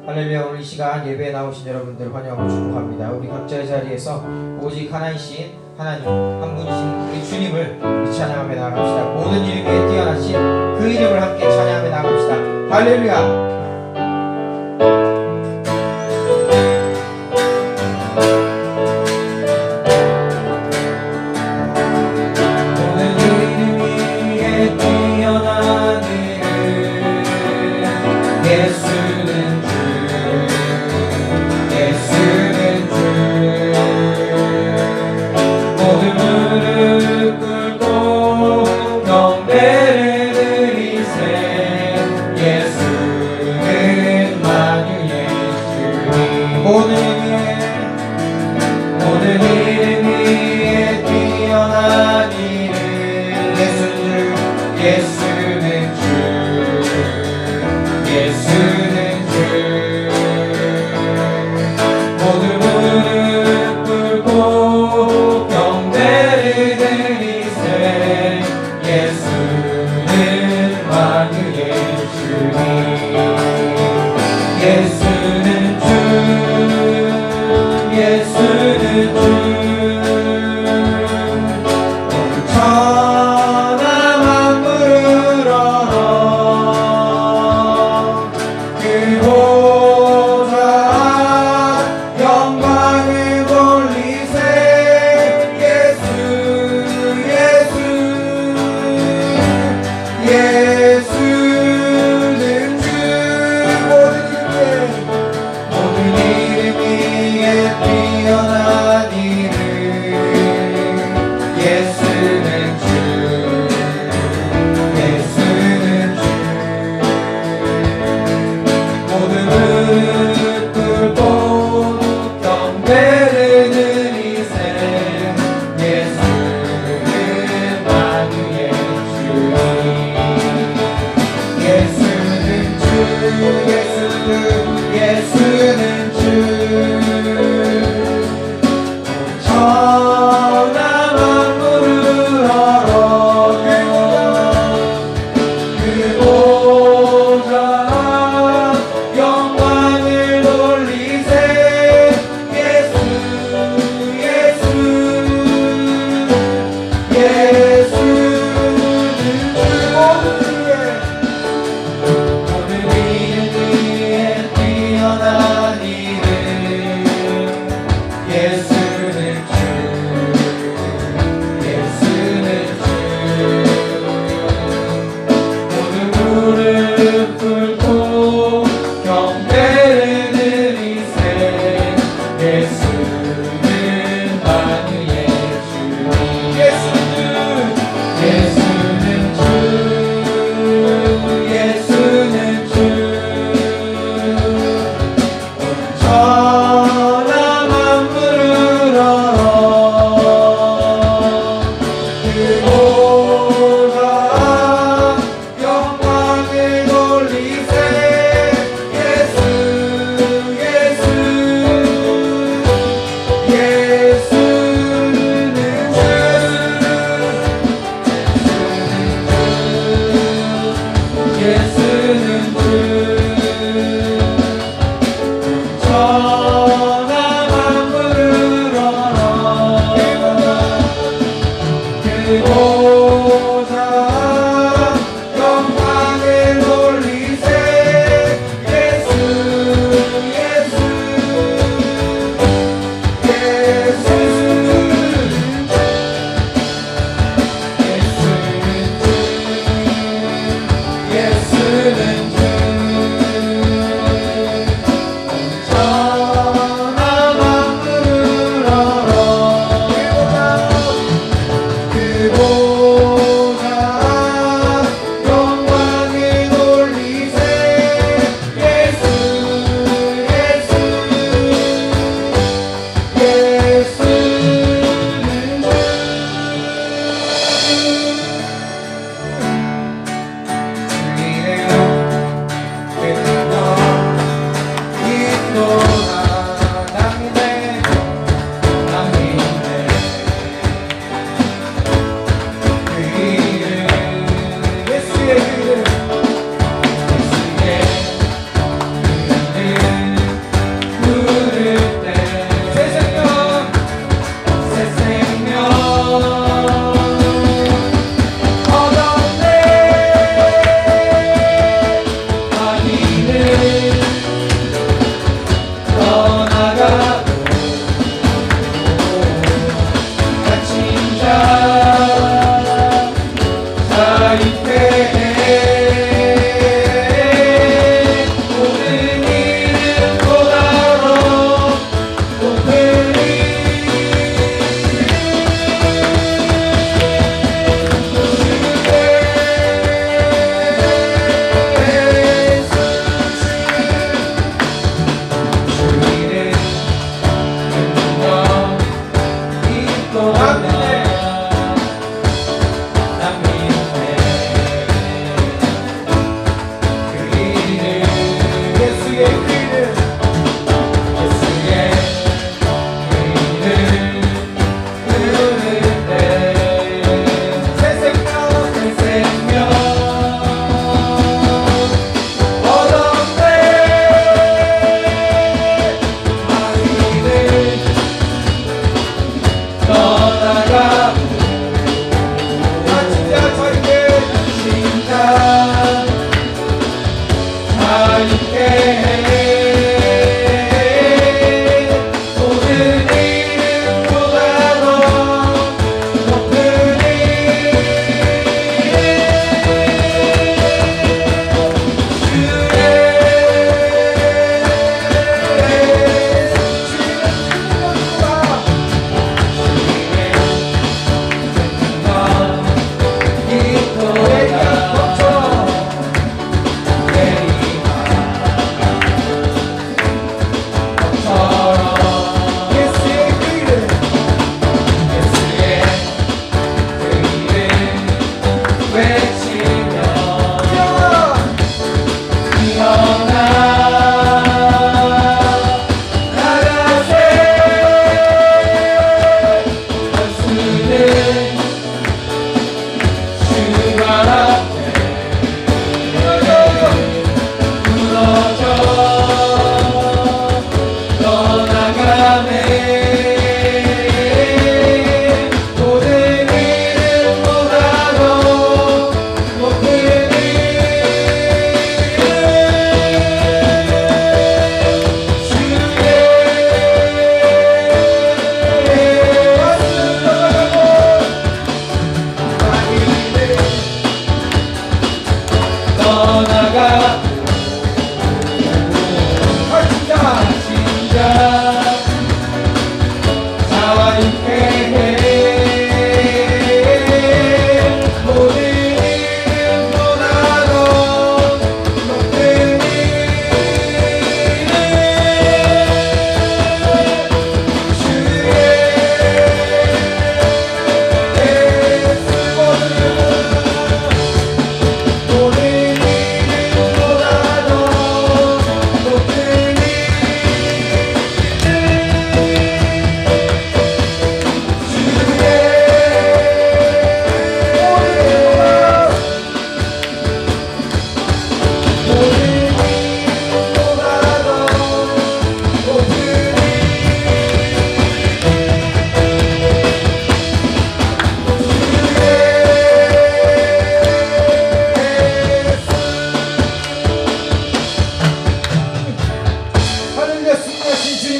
할렐루야. 오늘 이 시간 예배에 나오신 여러분들 환영하고 축복합니다. 우리 각자의 자리에서 오직 하나이신 하나님, 한 분이신 우리 주님을 찬양하며 나아갑시다. 모든 이름 위에 뛰어나신 그 이름을 함께 찬양하며 나아갑시다. 할렐루야. 예수는 주 모든 이름에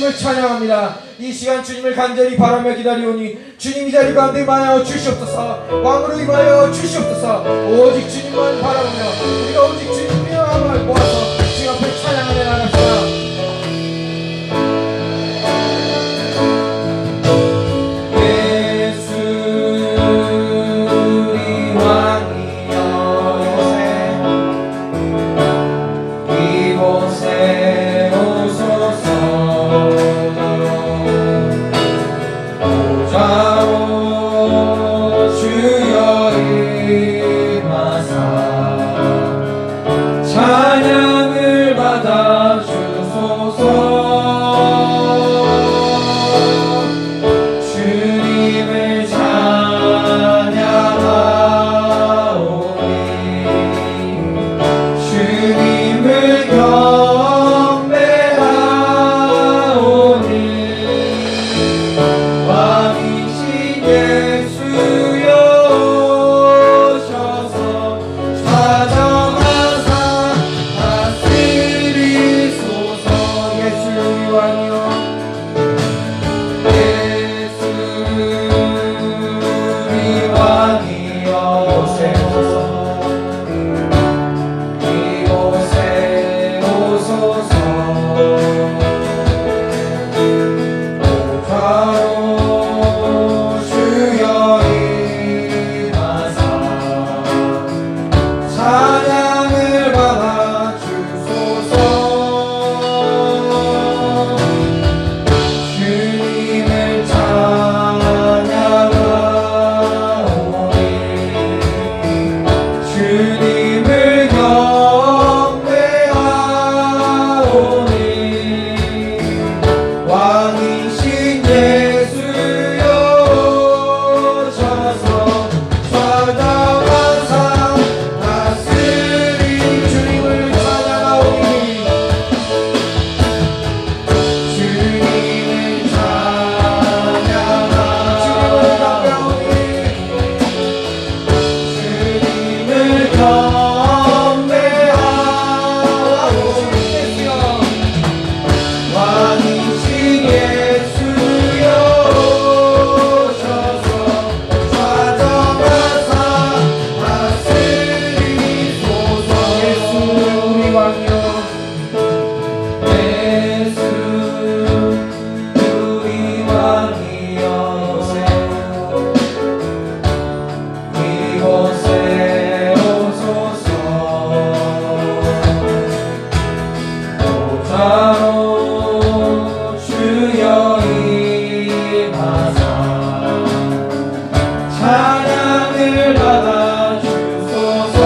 주님을 찬양합니다. 이 시간 주님을 간절히 바라며 기다리오니 주님 이 자리 가운데 임하여 주시옵소서. 왕으로 임하여 주시옵소서. 오직 주님만 바라보며 우리가 오직 주님의 마음을 모아서 주님 앞에 찬양하며 나갑시다. 찬양을 받아 주소서. 주님을 찬양하오니 주님을 경배하오니 왕이신 예수여 오셔서 찾아가사 다스리소서. 예수 우리 왕이여 예수 우리 왕이여 오소서. 이곳에 오소서. 오좌로 주여 임하사 찬양을 받아 주소서. 주님을 찬양하오니 주님을 경배하오니 왕이신 예수여 오셔서 찾아가사 다스리. 주님을 찬양하오니 주님을 찬양하오니 주님을 경배하오니 왕이신 예수여 오셔서 찾아가사 다스리소서. 예수 우리 왕이여 예수 우리 왕이여 이곳에 오소서. 오좌로 주여 임하사 찬양을 받아 주소서.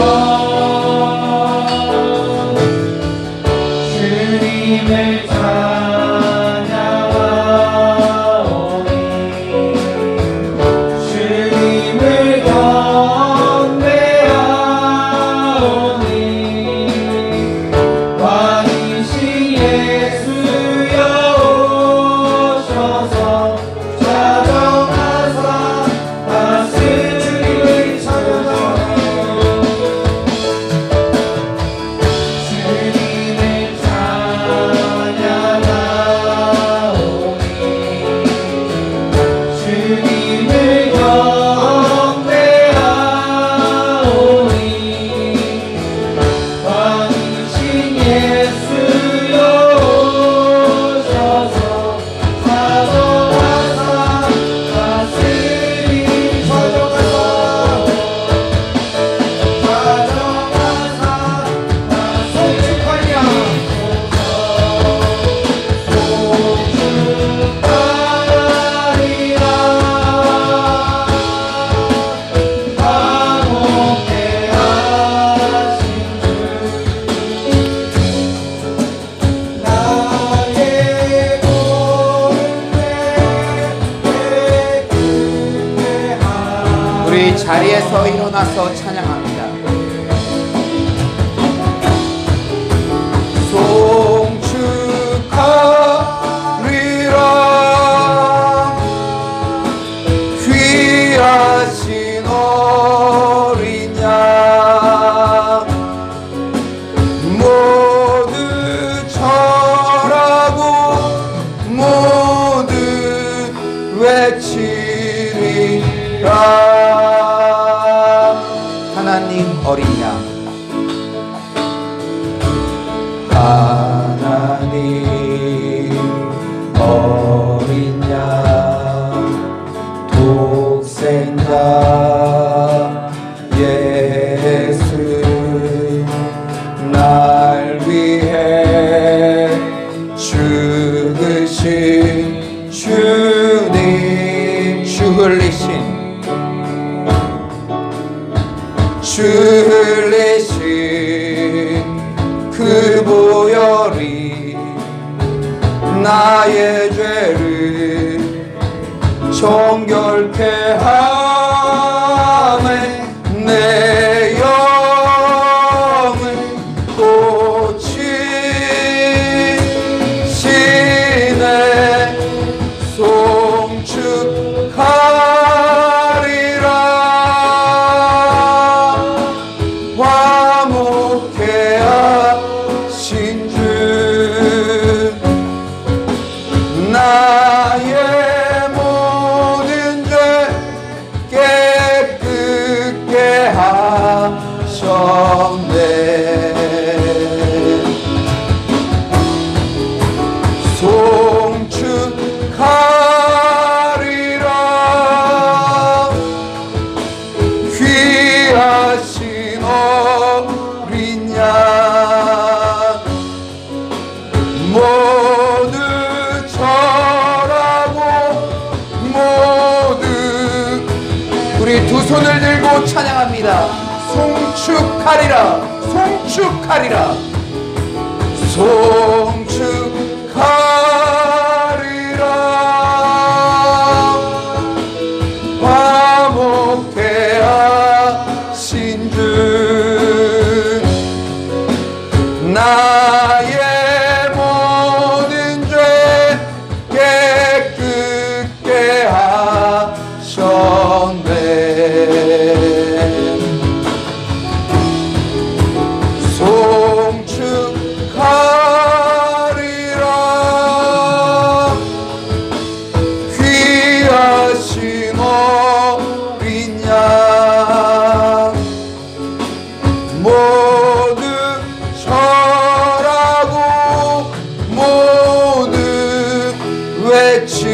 주님을 찬양하오니 주님을 경배하오니 왕이신 예수여 오셔서 찾아가사 다스리를 찬양하오니 주님을 찬양하오니 주님을 경배하오니 왕이신 예수여 오셔서 찾아가사 다스리. 우리 자리에서 일어나서 찬양합니다. 송축하리라 귀하신 어린 양 모두 절하고 하나님 어린 양 독생자 예수 날 위해 죽으신 주님 주 흘리신 그 보혈이 나의 죄를 정결케 하네 내 영을 고치시네 송축하리라 화목케 하신 주 나의 모든 죄 깨끗게 하셨네 송축하리라 귀하신 어린 양 모두 절하고 모두 우리 두 손을 들고 찬양합니다. 송축하리라 송축하리라 송축하리라 화목케 하신 주 나의 모든 죄 깨끗게 하셨네 송축하리라 귀하신 어린 양 모두 절하고 모두 외치리라.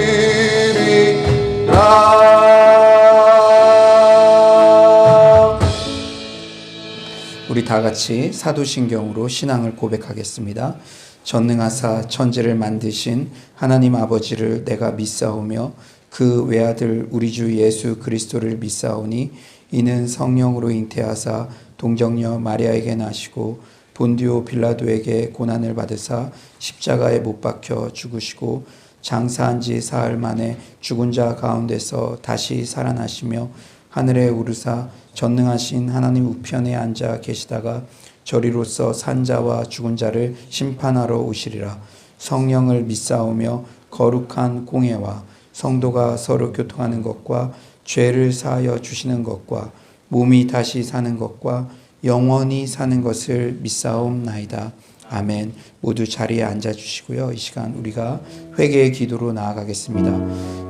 우리 다 같이 사도신경으로 신앙을 고백하겠습니다. 전능하사 천지를 만드신 하나님 아버지를 내가 믿사오며 그 외아들 우리 주 예수 그리스도를 믿사오니 이는 성령으로 잉태하사 동정녀 마리아에게 나시고 본디오 빌라도에게 고난을 받으사 십자가에 못 박혀 죽으시고 장사한 지 사흘 만에 죽은 자 가운데서 다시 살아나시며 하늘에 오르사 전능하신 하나님 우편에 앉아 계시다가 저리로서 산 자와 죽은 자를 심판하러 오시리라. 성령을 믿사오며 거룩한 공예와 성도가 서로 교통하는 것과 죄를 사하여 주시는 것과 몸이 다시 사는 것과 영원히 사는 것을 믿사옵나이다. 아멘. 모두 자리에 앉아주시고요. 이 시간 우리가 회개의 기도로 나아가겠습니다.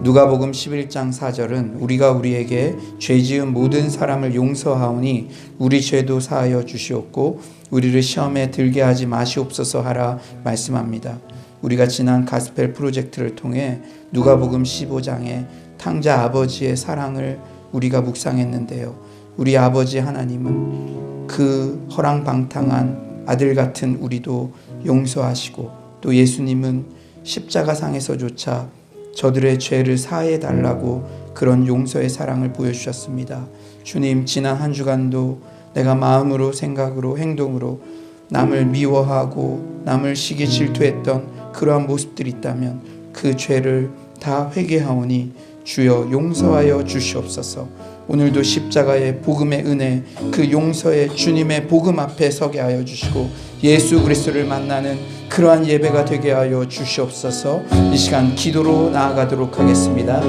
누가복음 11장 4절은 우리가 우리에게 죄지은 모든 사람을 용서하오니 우리 죄도 사하여 주시옵고 우리를 시험에 들게 하지 마시옵소서 하라 말씀합니다. 우리가 지난 가스펠 프로젝트를 통해 누가복음 15장의 탕자 아버지의 사랑을 우리가 묵상했는데요. 우리 아버지 하나님은 그 허랑방탕한 아들 같은 우리도 용서하시고 또 예수님은 십자가상에서조차 저들의 죄를 사해 달라고 그런 용서의 사랑을 보여주셨습니다. 주님, 지난 한 주간도 내가 마음으로 생각으로 행동으로 남을 미워하고 남을 시기 질투했던 그러한 모습들이 있다면 그 죄를 다 회개하오니 주여 용서하여 주시옵소서. 오늘도 십자가의 복음의 은혜, 그 용서의 주님의 복음 앞에 서게 하여 주시고 예수 그리스도를 만나는 그러한 예배가 되게 하여 주시옵소서. 이 시간 기도로 나아가도록 하겠습니다.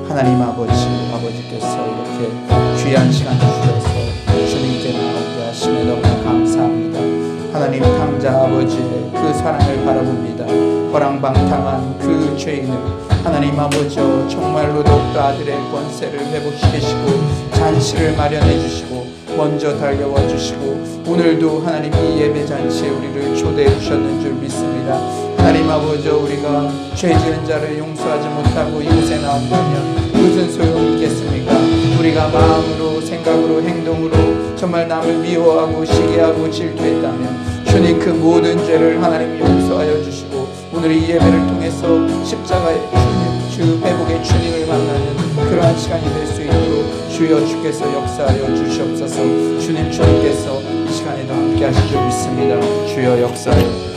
하나님 아버지께서 이렇게 귀한 시간 주셔서 주님께 나오게 하시며 너무나 감사합니다. 하나님 탕자 아버지의 그 사랑을 바라봅니다. 허랑방탕한 그 죄인을 하나님 아버지여 정말로 더욱더 아들의 권세를 회복시키시고 잔치를 마련해 주시고 먼저 달려와 주시고 오늘도 하나님 이 예배 잔치에 우리를 초대해 주셨는 줄 믿습니다. 하나님 아버지, 우리가 죄 지은 자를 용서하지 못하고 이곳에 나온다면 무슨 소용이 있겠습니까? 우리가 마음으로, 생각으로, 행동으로 정말 남을 미워하고 시기하고 질투했다면 주님 그 모든 죄를 하나님 용서하여 주시고 오늘 이 예배를 통해서 십자가의 주님, 주 회복의 주님을 만나는 그러한 시간이 될 수 있도록 주여 주께서 역사하여 주시옵소서. 주님께서 이 시간에도 함께 하실 줄 믿습니다. 주여 역사하여 주시옵소서.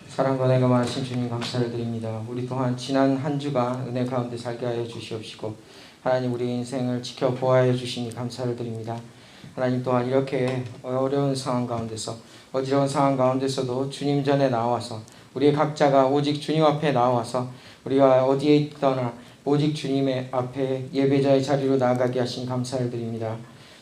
사랑과 은혜가 많으신 주님 감사를 드립니다. 우리 또한 지난 한 주간 은혜 가운데 살게 하여 주시옵시고 하나님 우리 인생을 지켜보아여 주시니 감사를 드립니다. 하나님 또한 이렇게 어려운 상황 가운데서 어지러운 상황 가운데서도 주님 전에 나와서 우리의 각자가 오직 주님 앞에 나와서 우리가 어디에 있거나 오직 주님의 앞에 예배자의 자리로 나아가게 하신 감사를 드립니다.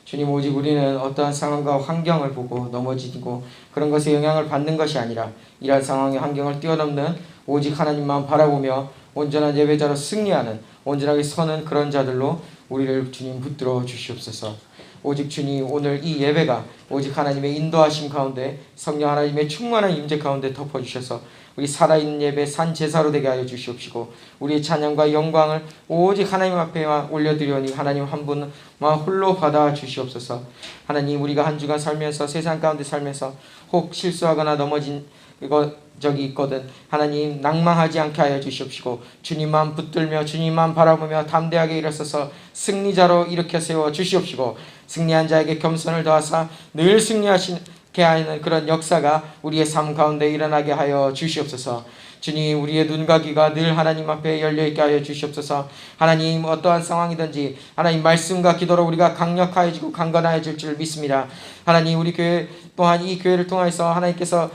주님, 오직 우리는 어떠한 상황과 환경을 보고 넘어지고 그런 것에 영향을 받는 것이 아니라 이러한 상황의 환경을 뛰어넘는 오직 하나님만 바라보며 온전한 예배자로 승리하는 온전하게 서는 그런 자들로 우리를 주님 붙들어 주시옵소서. 오직 주님, 오늘 이 예배가 오직 하나님의 인도하심 가운데 성령 하나님의 충만한 임재 가운데 덮어주셔서 우리 살아있는 예배 산 제사로 되게 하여 주시옵시고 우리의 찬양과 영광을 오직 하나님 앞에만 올려드리오니 하나님 한 분만 홀로 받아 주시옵소서. 하나님, 우리가 한 주간 살면서 세상 가운데 살면서 혹 실수하거나 넘어진 적이 있거든 하나님 낭망하지 않게 하여 주시옵시고 주님만 붙들며 주님만 바라보며 담대하게 일어서서 승리자로 일으켜 세워 주시옵시고 승리한 자에게 겸손을 더하사 늘 승리하시게 하는 그런 역사가 우리의 삶 가운데 일어나게 하여 주시옵소서. 주님, 우리의 눈과 귀가 늘 하나님 앞에 열려있게 하여 주시옵소서. 하나님, 어떠한 상황이든지 하나님 말씀과 기도로 우리가 강력하여지고 강건하여질 줄 믿습니다. 하나님, 우리 교회 또한 이 교회를 통해서 하나님께서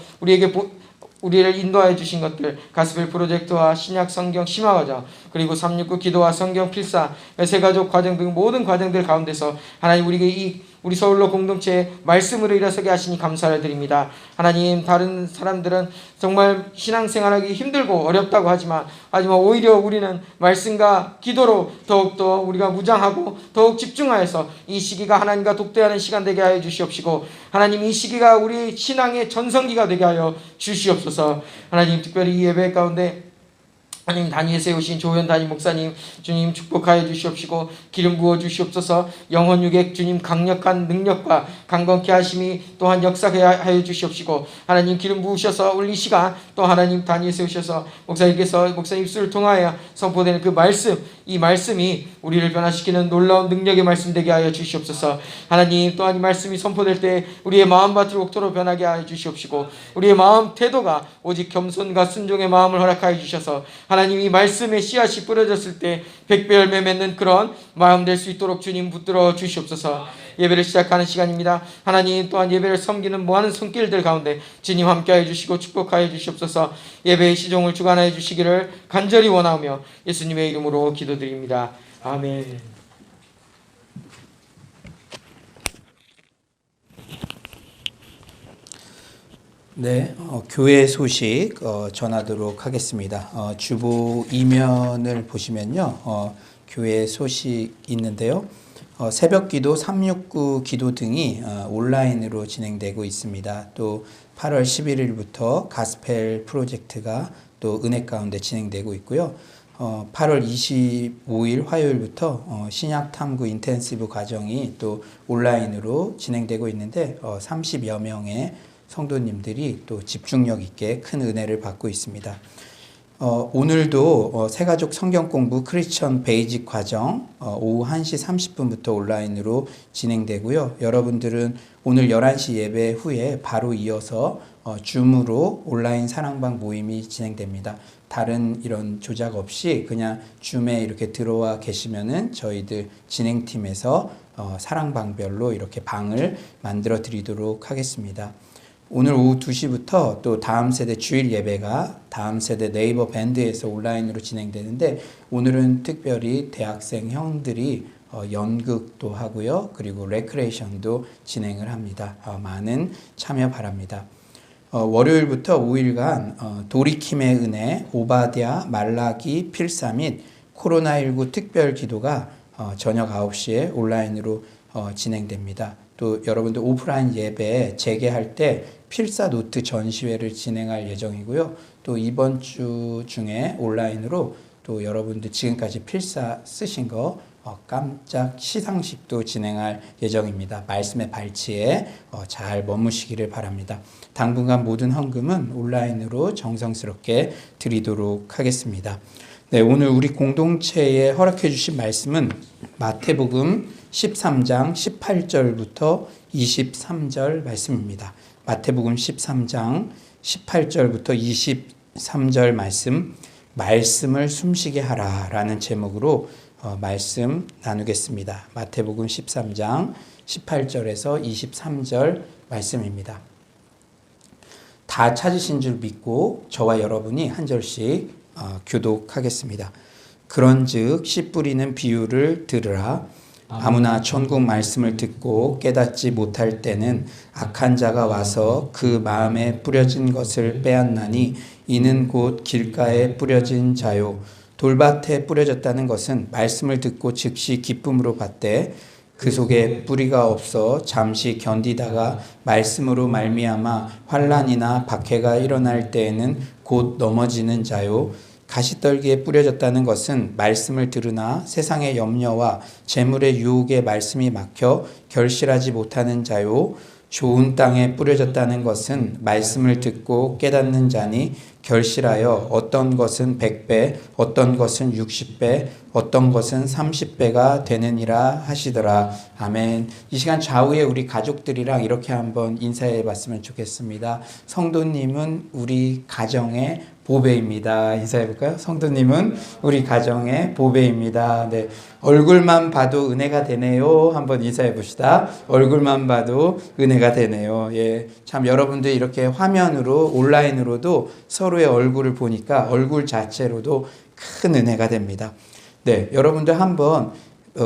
우리를 인도하여 주신 것들, 가스펠 프로젝트와 신약 성경 심화과정, 그리고 369 기도와 성경 필사, 세가족 과정 등 모든 과정들 가운데서 하나님 우리 서울로 공동체에 말씀으로 일어서게 하시니 감사를 드립니다. 하나님, 다른 사람들은 정말 신앙생활하기 힘들고 어렵다고 하지만 오히려 우리는 말씀과 기도로 더욱더 우리가 무장하고 더욱 집중하여서 이 시기가 하나님과 독대하는 시간 되게 하여 주시옵시고 하나님, 이 시기가 우리 신앙의 전성기가 되게 하여 주시옵소서. 하나님, 특별히 이 예배 가운데 하나님 단위에 세우신 조현 담임 목사님 주님 축복하여 주시옵시고 기름 부어 주시옵소서. 영혼 육액 주님 강력한 능력과 강건케 하심이 또한 역사하여 주시옵시고 하나님 기름 부으셔서 우리 이 시간 또 하나님 단위에 세우셔서 목사님께서 목사님 입술을 통하여 선포되는 그 말씀, 이 말씀이 우리를 변화시키는 놀라운 능력의 말씀 되게 하여 주시옵소서. 하나님, 또한 이 말씀이 선포될 때 우리의 마음밭을 옥토로 변하게 하여 주시옵시고 우리의 마음 태도가 오직 겸손과 순종의 마음을 허락하여 주셔서 하나님, 이 말씀의 씨앗이 뿌려졌을 때 백배 열매 맺는 그런 마음 될 수 있도록 주님 붙들어 주시옵소서. 예배를 시작하는 시간입니다. 하나님, 또한 예배를 섬기는 많은 손길들 가운데 주님 함께하여 주시고 축복하여 주시옵소서. 예배의 시종을 주관하여 주시기를 간절히 원하며 예수님의 이름으로 기도드립니다. 아멘. 네, 교회 소식 전하도록 하겠습니다. 주보 이면을 보시면요, 교회 소식 있는데요. 새벽 기도, 369 기도 등이 온라인으로 진행되고 있습니다. 또 8월 11일부터 가스펠 프로젝트가 또 은혜 가운데 진행되고 있고요. 8월 25일 화요일부터 신약 탐구 인텐시브 과정이 또 온라인으로 진행되고 있는데 30여 명의 성도님들이 또 집중력 있게 큰 은혜를 받고 있습니다. 오늘도 새가족 성경 공부 크리스천 베이직 과정 오후 1시 30분부터 온라인으로 진행되고요. 여러분들은 오늘 11시 예배 후에 바로 이어서 줌으로 온라인 사랑방 모임이 진행됩니다. 다른 이런 조작 없이 그냥 줌에 이렇게 들어와 계시면은 저희들 진행팀에서 사랑방별로 이렇게 방을 만들어 드리도록 하겠습니다. 오늘 오후 2시부터 또 다음 세대 주일 예배가 다음 세대 네이버 밴드에서 온라인으로 진행되는데 오늘은 특별히 대학생 형들이 연극도 하고요. 그리고 레크레이션도 진행을 합니다. 많은 참여 바랍니다. 월요일부터 5일간 돌이킴의 은혜, 오바댜, 말라기, 필사 및 코로나19 특별 기도가 저녁 9시에 온라인으로 진행됩니다. 또 여러분들 오프라인 예배 재개할 때 필사 노트 전시회를 진행할 예정이고요. 또 이번 주 중에 온라인으로 또 여러분들 지금까지 필사 쓰신 거 깜짝 시상식도 진행할 예정입니다. 말씀의 발치에 잘 머무시기를 바랍니다. 당분간 모든 헌금은 온라인으로 정성스럽게 드리도록 하겠습니다. 네, 오늘 우리 공동체에 허락해 주신 말씀은 마태복음 13장 18절부터 23절 말씀입니다. 마태복음 13장 18절부터 23절 말씀을 숨쉬게 하라라는 제목으로 말씀 나누겠습니다. 마태복음 13장 18절에서 23절 말씀입니다. 다 찾으신 줄 믿고 저와 여러분이 한 절씩 교독하겠습니다. 그런즉 씨 뿌리는 비유를 들으라. 아무나 천국 말씀을 듣고 깨닫지 못할 때는 악한 자가 와서 그 마음에 뿌려진 것을 빼앗나니 이는 곧 길가에 뿌려진 자요 돌밭에 뿌려졌다는 것은 말씀을 듣고 즉시 기쁨으로 받되 그 속에 뿌리가 없어 잠시 견디다가 말씀으로 말미암아 환난이나 박해가 일어날 때에는 곧 넘어지는 자요 가시떨기에 뿌려졌다는 것은 말씀을 들으나 세상의 염려와 재물의 유혹에 말씀이 막혀 결실하지 못하는 자요 좋은 땅에 뿌려졌다는 것은 말씀을 듣고 깨닫는 자니 결실하여 어떤 것은 100배, 어떤 것은 60배, 어떤 것은 30배가 되느니라 하시더라. 아멘. 이 시간 좌우에 우리 가족들이랑 이렇게 한번 인사해 봤으면 좋겠습니다. 성도님은 우리 가정의 보배입니다. 인사해 볼까요? 성도님은 우리 가정의 보배입니다. 네. 얼굴만 봐도 은혜가 되네요. 한번 인사해 봅시다. 얼굴만 봐도 은혜가 되네요. 예. 참 여러분들 이렇게 화면으로 온라인으로도 서로의 얼굴을 보니까 얼굴 자체로도 큰 은혜가 됩니다. 네. 여러분들 한번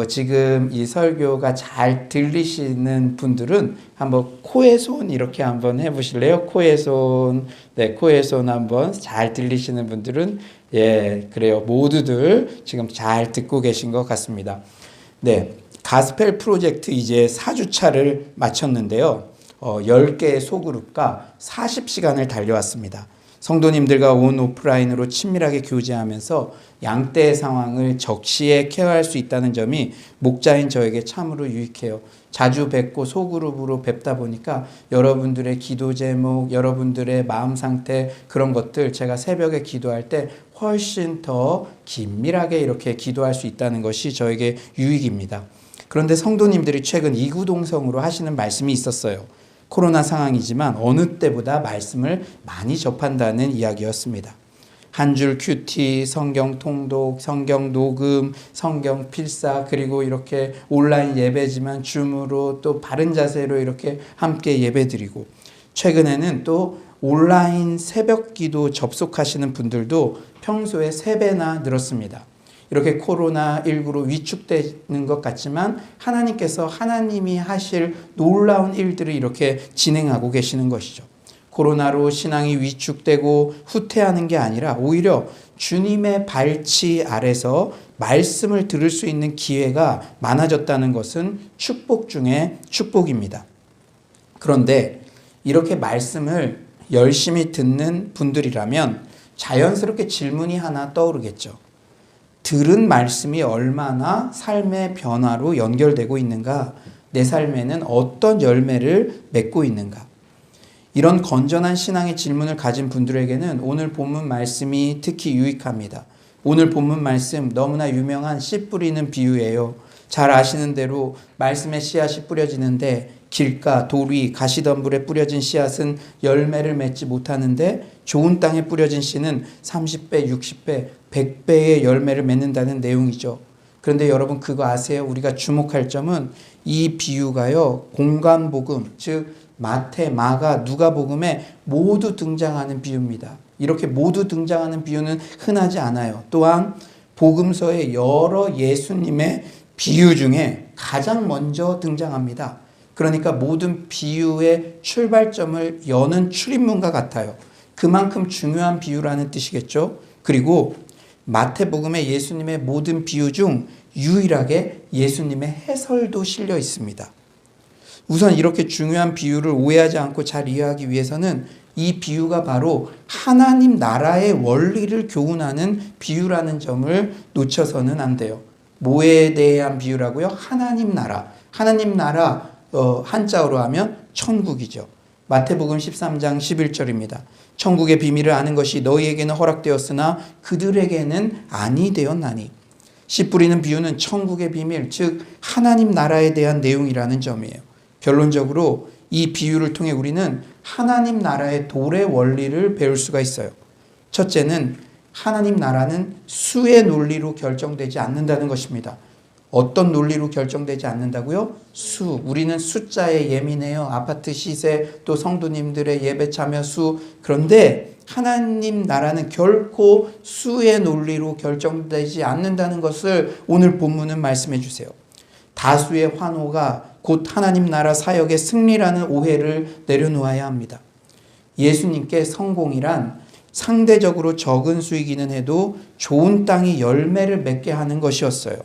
지금 이 설교가 잘 들리시는 분들은 한번 코의 손 이렇게 한번 해보실래요? 코의 손, 네, 코의 손 한번 잘 들리시는 분들은 예, 그래요. 모두들 지금 잘 듣고 계신 것 같습니다. 네, 가스펠 프로젝트 이제 4주차를 마쳤는데요. 10개의 소그룹과 40시간을 달려왔습니다. 성도님들과 온 오프라인으로 친밀하게 교제하면서 양떼의 상황을 적시에 케어할 수 있다는 점이 목자인 저에게 참으로 유익해요. 자주 뵙고 소그룹으로 뵙다 보니까 여러분들의 기도 제목, 여러분들의 마음 상태 그런 것들 제가 새벽에 기도할 때 훨씬 더 긴밀하게 이렇게 기도할 수 있다는 것이 저에게 유익입니다. 그런데 성도님들이 최근 이구동성으로 하시는 말씀이 있었어요. 코로나 상황이지만 어느 때보다 말씀을 많이 접한다는 이야기였습니다. 한 줄 큐티, 성경 통독, 성경 녹음, 성경 필사, 그리고 이렇게 온라인 예배지만 줌으로 또 바른 자세로 이렇게 함께 예배드리고 최근에는 또 온라인 새벽 기도 접속하시는 분들도 평소에 3배나 늘었습니다. 이렇게 코로나19로 위축되는 것 같지만 하나님께서 하나님이 하실 놀라운 일들을 이렇게 진행하고 계시는 것이죠. 코로나로 신앙이 위축되고 후퇴하는 게 아니라 오히려 주님의 발치 아래서 말씀을 들을 수 있는 기회가 많아졌다는 것은 축복 중에 축복입니다. 그런데 이렇게 말씀을 열심히 듣는 분들이라면 자연스럽게 질문이 하나 떠오르겠죠. 들은 말씀이 얼마나 삶의 변화로 연결되고 있는가? 내 삶에는 어떤 열매를 맺고 있는가? 이런 건전한 신앙의 질문을 가진 분들에게는 오늘 본문 말씀이 특히 유익합니다. 오늘 본문 말씀 너무나 유명한 씨 뿌리는 비유예요. 잘 아시는 대로 말씀의 씨앗이 뿌려지는데 길가, 돌위, 가시덤불에 뿌려진 씨앗은 열매를 맺지 못하는데 좋은 땅에 뿌려진 씨는 30배, 60배, 100배의 열매를 맺는다는 내용이죠. 그런데 여러분 그거 아세요? 우리가 주목할 점은 이 비유가요. 공간복음, 즉 마태, 마가, 누가복음에 모두 등장하는 비유입니다. 이렇게 모두 등장하는 비유는 흔하지 않아요. 또한 복음서의 여러 예수님의 비유 중에 가장 먼저 등장합니다. 그러니까 모든 비유의 출발점을 여는 출입문과 같아요. 그만큼 중요한 비유라는 뜻이겠죠. 그리고 마태복음에 예수님의 모든 비유 중 유일하게 예수님의 해설도 실려 있습니다. 우선 이렇게 중요한 비유를 오해하지 않고 잘 이해하기 위해서는 이 비유가 바로 하나님 나라의 원리를 교훈하는 비유라는 점을 놓쳐서는 안 돼요. 뭐에 대한 비유라고요? 하나님 나라. 하나님 나라 한자어로 하면 천국이죠. 마태복음 13장 11절입니다. 천국의 비밀을 아는 것이 너희에게는 허락되었으나 그들에게는 아니 되었나니. 씨 뿌리는 비유는 천국의 비밀, 즉 하나님 나라에 대한 내용이라는 점이에요. 결론적으로 이 비유를 통해 우리는 하나님 나라의 도래 원리를 배울 수가 있어요. 첫째는 하나님 나라는 수의 논리로 결정되지 않는다는 것입니다. 어떤 논리로 결정되지 않는다고요? 수. 우리는 숫자에 예민해요. 아파트 시세, 또 성도님들의 예배 참여 수. 그런데 하나님 나라는 결코 수의 논리로 결정되지 않는다는 것을 오늘 본문은 말씀해 주세요. 다수의 환호가 곧 하나님 나라 사역의 승리라는 오해를 내려놓아야 합니다. 예수님께 성공이란 상대적으로 적은 수이기는 해도 좋은 땅이 열매를 맺게 하는 것이었어요.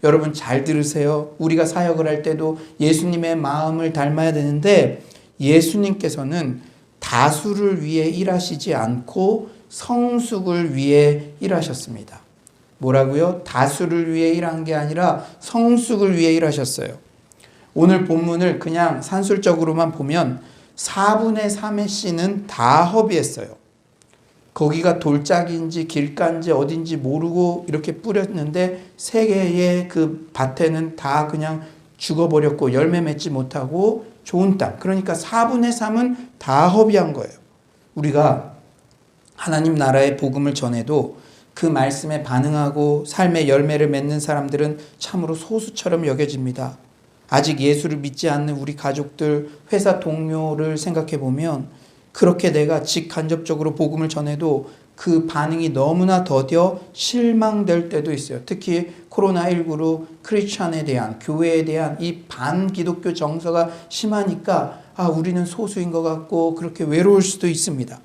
여러분 잘 들으세요. 우리가 사역을 할 때도 예수님의 마음을 닮아야 되는데 예수님께서는 다수를 위해 일하시지 않고 성숙을 위해 일하셨습니다. 뭐라고요? 다수를 위해 일한 게 아니라 성숙을 위해 일하셨어요. 오늘 본문을 그냥 산술적으로만 보면 4분의 3의 씨는 다 허비했어요. 거기가 돌짝인지 길가인지 어딘지 모르고 이렇게 뿌렸는데 세 개의 그 밭에는 다 그냥 죽어버렸고 열매 맺지 못하고 좋은 땅. 그러니까 4분의 3은 다 허비한 거예요. 우리가 하나님 나라의 복음을 전해도 그 말씀에 반응하고 삶의 열매를 맺는 사람들은 참으로 소수처럼 여겨집니다. 아직 예수를 믿지 않는 우리 가족들, 회사 동료를 생각해 보면 그렇게 내가 직간접적으로 복음을 전해도 그 반응이 너무나 더뎌 실망될 때도 있어요. 특히 코로나19로 크리스찬에 대한, 교회에 대한 이 반기독교 정서가 심하니까 우리는 소수인 것 같고 그렇게 외로울 수도 있습니다.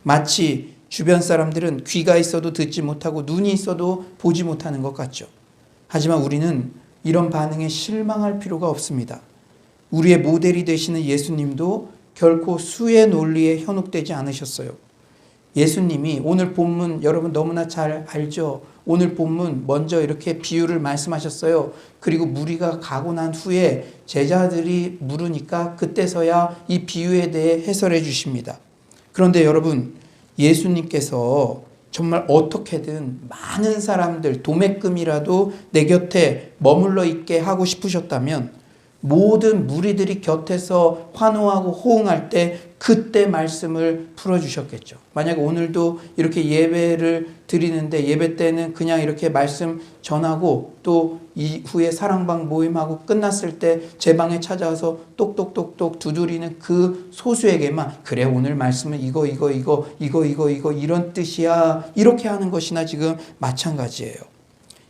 마치 주변 사람들은 귀가 있어도 듣지 못하고 눈이 있어도 보지 못하는 것 같죠. 하지만 우리는 이런 반응에 실망할 필요가 없습니다. 우리의 모델이 되시는 예수님도 결코 수의 논리에 현혹되지 않으셨어요. 예수님이 오늘 본문 여러분 너무나 잘 알죠. 오늘 본문 먼저 이렇게 비유를 말씀하셨어요. 그리고 무리가 가고 난 후에 제자들이 물으니까 그때서야 이 비유에 대해 해설해 주십니다. 그런데 여러분 예수님께서 정말 어떻게든 많은 사람들 도매금이라도 내 곁에 머물러 있게 하고 싶으셨다면 모든 무리들이 곁에서 환호하고 호응할 때 그때 말씀을 풀어주셨겠죠. 만약 오늘도 이렇게 예배를 드리는데 예배 때는 그냥 이렇게 말씀 전하고 또 이후에 사랑방 모임하고 끝났을 때 제 방에 찾아와서 똑똑똑똑 두드리는 그 소수에게만 그래 오늘 말씀은 이거 이런 뜻이야 이렇게 하는 것이나 지금 마찬가지예요.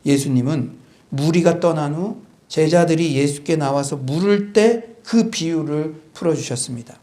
예수님은 무리가 떠난 후 제자들이 예수께 나와서 물을 때 그 비유를 풀어주셨습니다.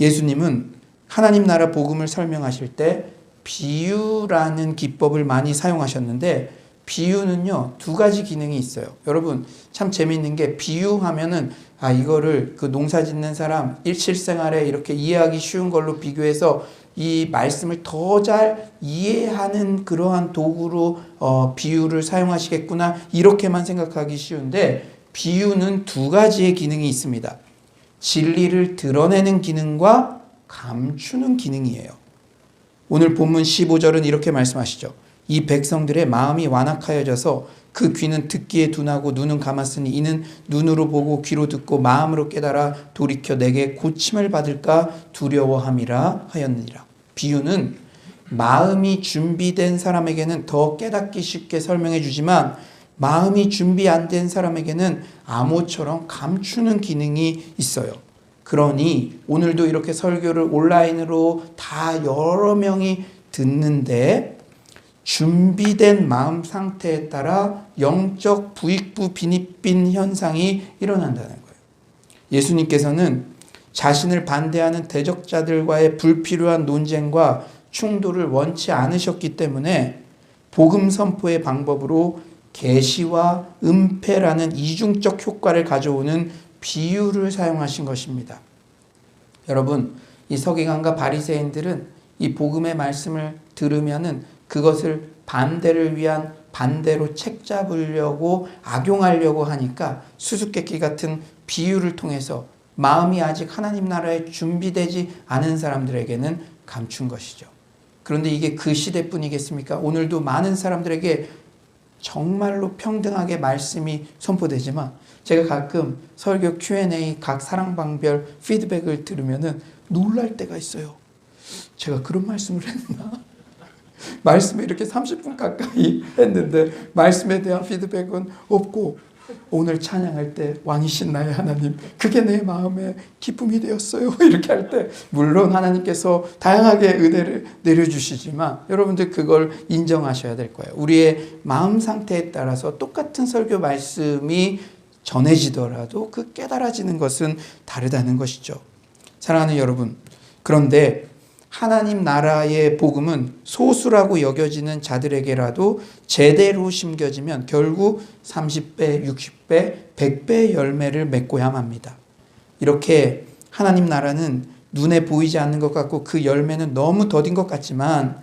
예수님은 하나님 나라 복음을 설명하실 때 비유라는 기법을 많이 사용하셨는데 비유는요 2가지 기능이 있어요. 여러분 참 재미있는 게 비유하면은 이거를 그 농사 짓는 사람 실생활에 이렇게 이해하기 쉬운 걸로 비교해서 이 말씀을 더 잘 이해하는 그러한 도구로 비유를 사용하시겠구나 이렇게만 생각하기 쉬운데 비유는 2가지의 기능이 있습니다. 진리를 드러내는 기능과 감추는 기능이에요. 오늘 본문 15절은 이렇게 말씀하시죠. 이 백성들의 마음이 완악하여져서 그 귀는 듣기에 둔하고 눈은 감았으니 이는 눈으로 보고 귀로 듣고 마음으로 깨달아 돌이켜 내게 고침을 받을까 두려워함이라 하였느니라. 비유는 마음이 준비된 사람에게는 더 깨닫기 쉽게 설명해 주지만 마음이 준비 안 된 사람에게는 암호처럼 감추는 기능이 있어요. 그러니 오늘도 이렇게 설교를 온라인으로 다 여러 명이 듣는데 준비된 마음 상태에 따라 영적 부익부 빈익빈 현상이 일어난다는 거예요. 예수님께서는 자신을 반대하는 대적자들과의 불필요한 논쟁과 충돌을 원치 않으셨기 때문에 복음 선포의 방법으로 계시와 은폐라는 이중적 효과를 가져오는 비유를 사용하신 것입니다. 여러분, 이 서기관과 바리새인들은 이 복음의 말씀을 들으면은 그것을 반대를 위한 반대로 책 잡으려고 악용하려고 하니까 수수께끼 같은 비유를 통해서 마음이 아직 하나님 나라에 준비되지 않은 사람들에게는 감춘 것이죠. 그런데 이게 그 시대뿐이겠습니까? 오늘도 많은 사람들에게 정말로 평등하게 말씀이 선포되지만 제가 가끔 설교 Q&A 각 사랑방별 피드백을 들으면은 놀랄 때가 있어요. 제가 그런 말씀을 했나? 말씀에 이렇게 30분 가까이 했는데 말씀에 대한 피드백은 없고 오늘 찬양할 때 왕이신 나의 하나님 그게 내 마음의 기쁨이 되었어요 이렇게 할 때 물론 하나님께서 다양하게 은혜를 내려주시지만 여러분들 그걸 인정하셔야 될 거예요. 우리의 마음 상태에 따라서 똑같은 설교 말씀이 전해지더라도 그 깨달아지는 것은 다르다는 것이죠. 사랑하는 여러분, 그런데 하나님 나라의 복음은 소수라고 여겨지는 자들에게라도 제대로 심겨지면 결국 30배, 60배, 100배의 열매를 맺고야 합니다. 이렇게 하나님 나라는 눈에 보이지 않는 것 같고 그 열매는 너무 더딘 것 같지만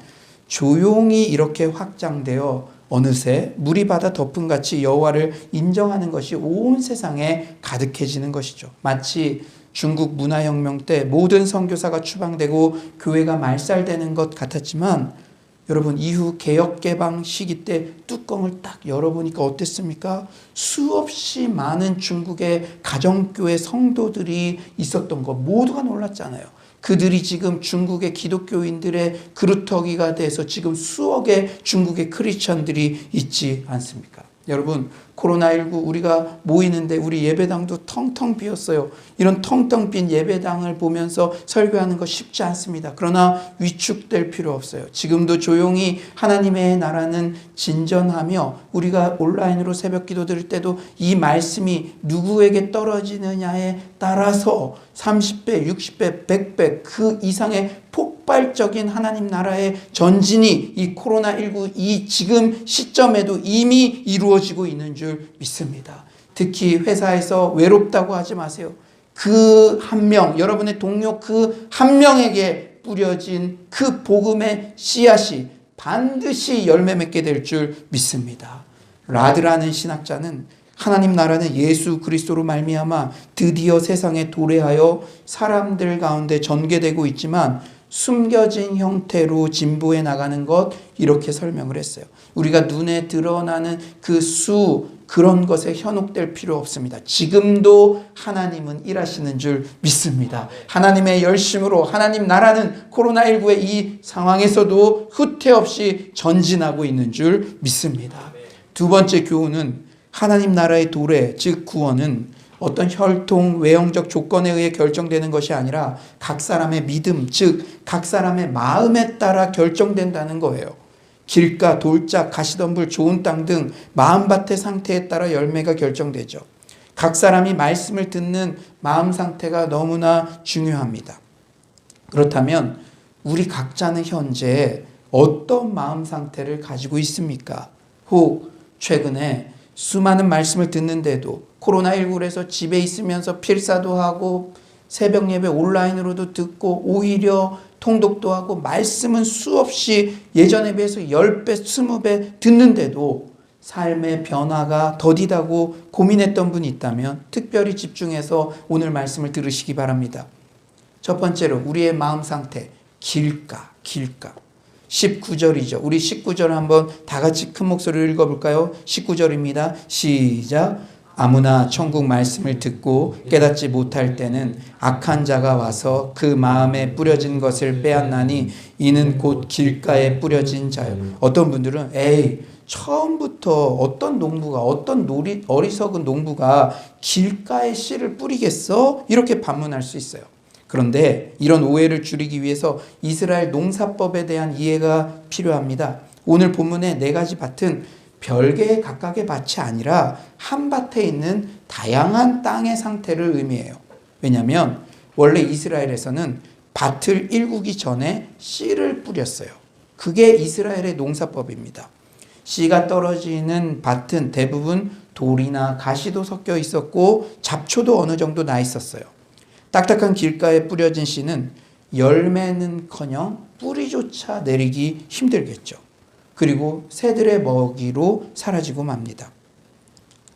조용히 이렇게 확장되어 어느새 물이 바다 덮음같이 여호와를 인정하는 것이 온 세상에 가득해지는 것이죠. 마치 중국 문화혁명 때 모든 선교사가 추방되고 교회가 말살되는 것 같았지만 여러분 이후 개혁개방 시기 때 뚜껑을 딱 열어보니까 어땠습니까? 수없이 많은 중국의 가정교회 성도들이 있었던 거 모두가 놀랐잖아요. 그들이 지금 중국의 기독교인들의 그루터기가 돼서 지금 수억의 중국의 크리스천들이 있지 않습니까? 여러분 코로나19 우리가 모이는데 우리 예배당도 텅텅 비었어요. 이런 텅텅 빈 예배당을 보면서 설교하는 거 쉽지 않습니다. 그러나 위축될 필요 없어요. 지금도 조용히 하나님의 나라는 진전하며 우리가 온라인으로 새벽 기도 드릴 때도 이 말씀이 누구에게 떨어지느냐에 따라서 30배, 60배, 100배 그 이상의 폭발적인 하나님 나라의 전진이 이 코로나19 이 지금 시점에도 이미 이루어지고 있는 줄 믿습니다. 특히 회사에서 외롭다고 하지 마세요. 그 한 명, 여러분의 동료 그 한 명에게 뿌려진 그 복음의 씨앗이 반드시 열매 맺게 될 줄 믿습니다. 라드라는 신학자는 하나님 나라는 예수 그리스도로 말미암아 드디어 세상에 도래하여 사람들 가운데 전개되고 있지만 숨겨진 형태로 진보해 나가는 것 이렇게 설명을 했어요. 우리가 눈에 드러나는 그 그런 것에 현혹될 필요 없습니다. 지금도 하나님은 일하시는 줄 믿습니다. 하나님의 열심으로 하나님 나라는 코로나19의 이 상황에서도 후퇴 없이 전진하고 있는 줄 믿습니다. 두 번째 교훈은 하나님 나라의 도래, 즉 구원은 어떤 혈통, 외형적 조건에 의해 결정되는 것이 아니라 각 사람의 믿음, 즉 각 사람의 마음에 따라 결정된다는 거예요. 길가, 돌짝, 가시덤불, 좋은 땅 등 마음밭의 상태에 따라 열매가 결정되죠. 각 사람이 말씀을 듣는 마음 상태가 너무나 중요합니다. 그렇다면 우리 각자는 현재 어떤 마음 상태를 가지고 있습니까? 혹 최근에 수많은 말씀을 듣는데도 코로나19에서 집에 있으면서 필사도 하고 새벽 예배 온라인으로도 듣고 오히려 통독도 하고 말씀은 수없이 예전에 비해서 10배, 20배 듣는데도 삶의 변화가 더디다고 고민했던 분이 있다면 특별히 집중해서 오늘 말씀을 들으시기 바랍니다. 첫 번째로 우리의 마음 상태, 길까? 19절이죠. 우리 19절 한번 다 같이 큰 목소리로 읽어볼까요? 19절입니다. 시작. 아무나 천국 말씀을 듣고 깨닫지 못할 때는 악한 자가 와서 그 마음에 뿌려진 것을 빼앗나니 이는 곧 길가에 뿌려진 자요. 어떤 분들은 처음부터 어떤 농부가 어떤 어리석은 농부가 길가에 씨를 뿌리겠어? 이렇게 반문할 수 있어요. 그런데 이런 오해를 줄이기 위해서 이스라엘 농사법에 대한 이해가 필요합니다. 오늘 본문의 4가지 밭은 별개의 각각의 밭이 아니라 한 밭에 있는 다양한 땅의 상태를 의미해요. 왜냐하면 원래 이스라엘에서는 밭을 일구기 전에 씨를 뿌렸어요. 그게 이스라엘의 농사법입니다. 씨가 떨어지는 밭은 대부분 돌이나 가시도 섞여 있었고 잡초도 어느 정도 나 있었어요. 딱딱한 길가에 뿌려진 씨는 열매는커녕 뿌리조차 내리기 힘들겠죠. 그리고 새들의 먹이로 사라지고 맙니다.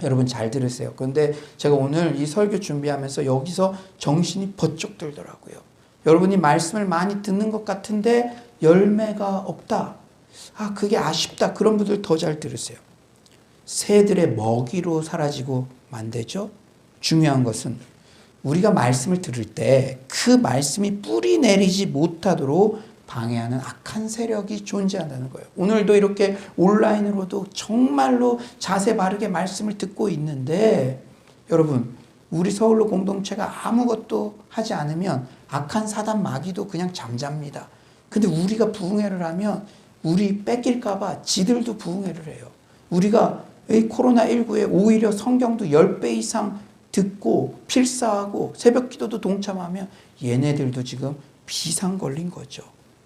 여러분 잘 들으세요. 그런데 제가 오늘 이 설교 준비하면서 여기서 정신이 번쩍 들더라고요. 여러분이 말씀을 많이 듣는 것 같은데 열매가 없다. 그게 아쉽다. 그런 분들 더 잘 들으세요. 새들의 먹이로 사라지고 만되죠. 중요한 것은 우리가 말씀을 들을 때 그 말씀이 뿌리 내리지 못하도록 방해하는 악한 세력이 존재한다는 거예요. 오늘도 이렇게 온라인으로도 정말로 자세 바르게 말씀을 듣고 있는데 여러분 우리 서울로 공동체가 아무것도 하지 않으면 악한 사단 마귀도 그냥 잠잡니다. 근데 우리가 부흥회를 하면 우리 뺏길까 봐 지들도 부흥회를 해요. 우리가 이 코로나19에 오히려 성경도 10배 이상 듣고 필사하고 새벽 기도도 동참하면 얘네들도 지금 비상 걸린 거죠.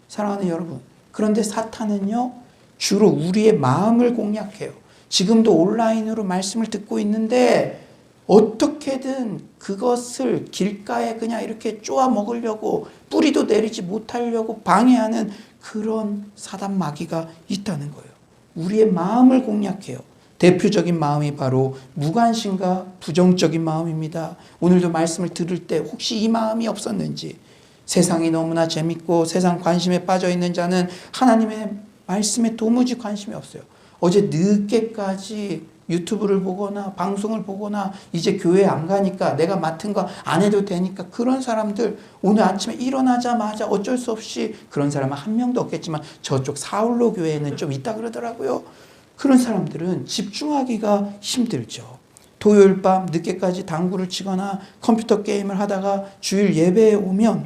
사랑하는 여러분, 그런데 사탄은요 주로 우리의 마음을 공략해요. 지금도 온라인으로 말씀을 듣고 있는데 어떻게든 그것을 길가에 그냥 이렇게 쪼아 먹으려고 뿌리도 내리지 못하려고 방해하는 그런 사단 마귀가 있다는 거예요. 우리의 마음을 공략해요. 대표적인 마음이 바로 무관심과 부정적인 마음입니다. 오늘도 말씀을 들을 때 혹시 이 마음이 없었는지, 세상이 너무나 재밌고 세상 관심에 빠져 있는 자는 하나님의 말씀에 도무지 관심이 없어요. 어제 늦게까지 유튜브를 보거나 방송을 보거나 이제 교회 안 가니까 내가 맡은 거 안 해도 되니까 그런 사람들 오늘 아침에 일어나자마자 어쩔 수 없이 그런 사람은 한 명도 없겠지만 저쪽 사울로 교회에는 좀 있다 그러더라고요. 그런 사람들은 집중하기가 힘들죠. 토요일 밤 늦게까지 당구를 치거나 컴퓨터 게임을 하다가 주일 예배에 오면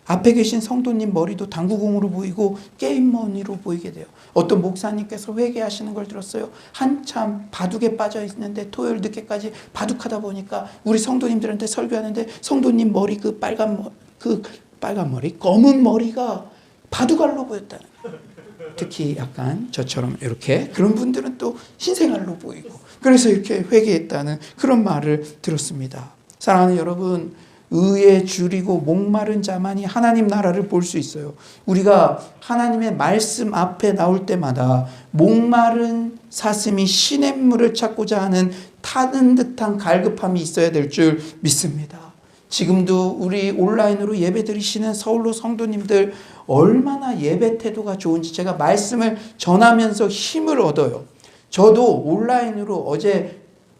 앞에 계신 성도님 머리도 당구공으로 보이고 게임 머니로 보이게 돼요. 어떤 목사님께서 회개하시는 걸 들었어요. 한참 바둑에 빠져 있는데 토요일 늦게까지 바둑하다 보니까 우리 성도님들한테 설교하는데 성도님 머리 그 빨간 머리 검은 머리가 바둑알로 보였다는 거예요. 특히 약간 저처럼 이렇게 그런 분들은 또 흰색알로 보이고 그래서 이렇게 회개했다는 그런 말을 들었습니다. 사랑하는 여러분, 의에 줄이고 목마른 자만이 하나님 나라를 볼 수 있어요. 우리가 하나님의 말씀 앞에 나올 때마다 목마른 사슴이 시냇물을 찾고자 하는 타는 듯한 갈급함이 있어야 될 줄 믿습니다. 지금도 우리 온라인으로 예배 드리시는 서울로 성도님들 얼마나 예배 태도가 좋은지 제가 말씀을 전하면서 힘을 얻어요. 저도 온라인으로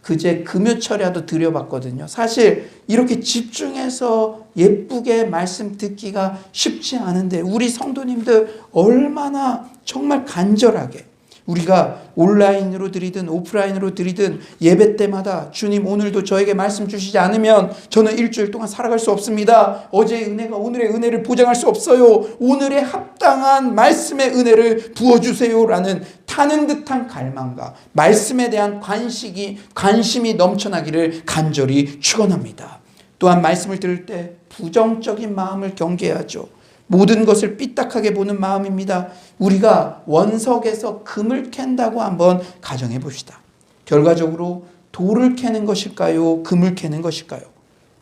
그제 금요철야도 드려봤거든요. 사실 이렇게 집중해서 예쁘게 말씀 듣기가 쉽지 않은데 우리 성도님들 얼마나 정말 간절하게 우리가 온라인으로 드리든 오프라인으로 드리든 예배 때마다 주님 오늘도 저에게 말씀 주시지 않으면 저는 일주일 동안 살아갈 수 없습니다. 어제의 은혜가 오늘의 은혜를 보장할 수 없어요. 오늘의 합당한 말씀의 은혜를 부어주세요라는 타는 듯한 갈망과 말씀에 대한 관심이 넘쳐나기를 간절히 축원합니다. 또한 말씀을 들을 때 부정적인 마음을 경계하죠. 모든 것을 삐딱하게 보는 마음입니다. 우리가 원석에서 금을 캔다고 한번 가정해 봅시다. 결과적으로 돌을 캐는 것일까요? 금을 캐는 것일까요?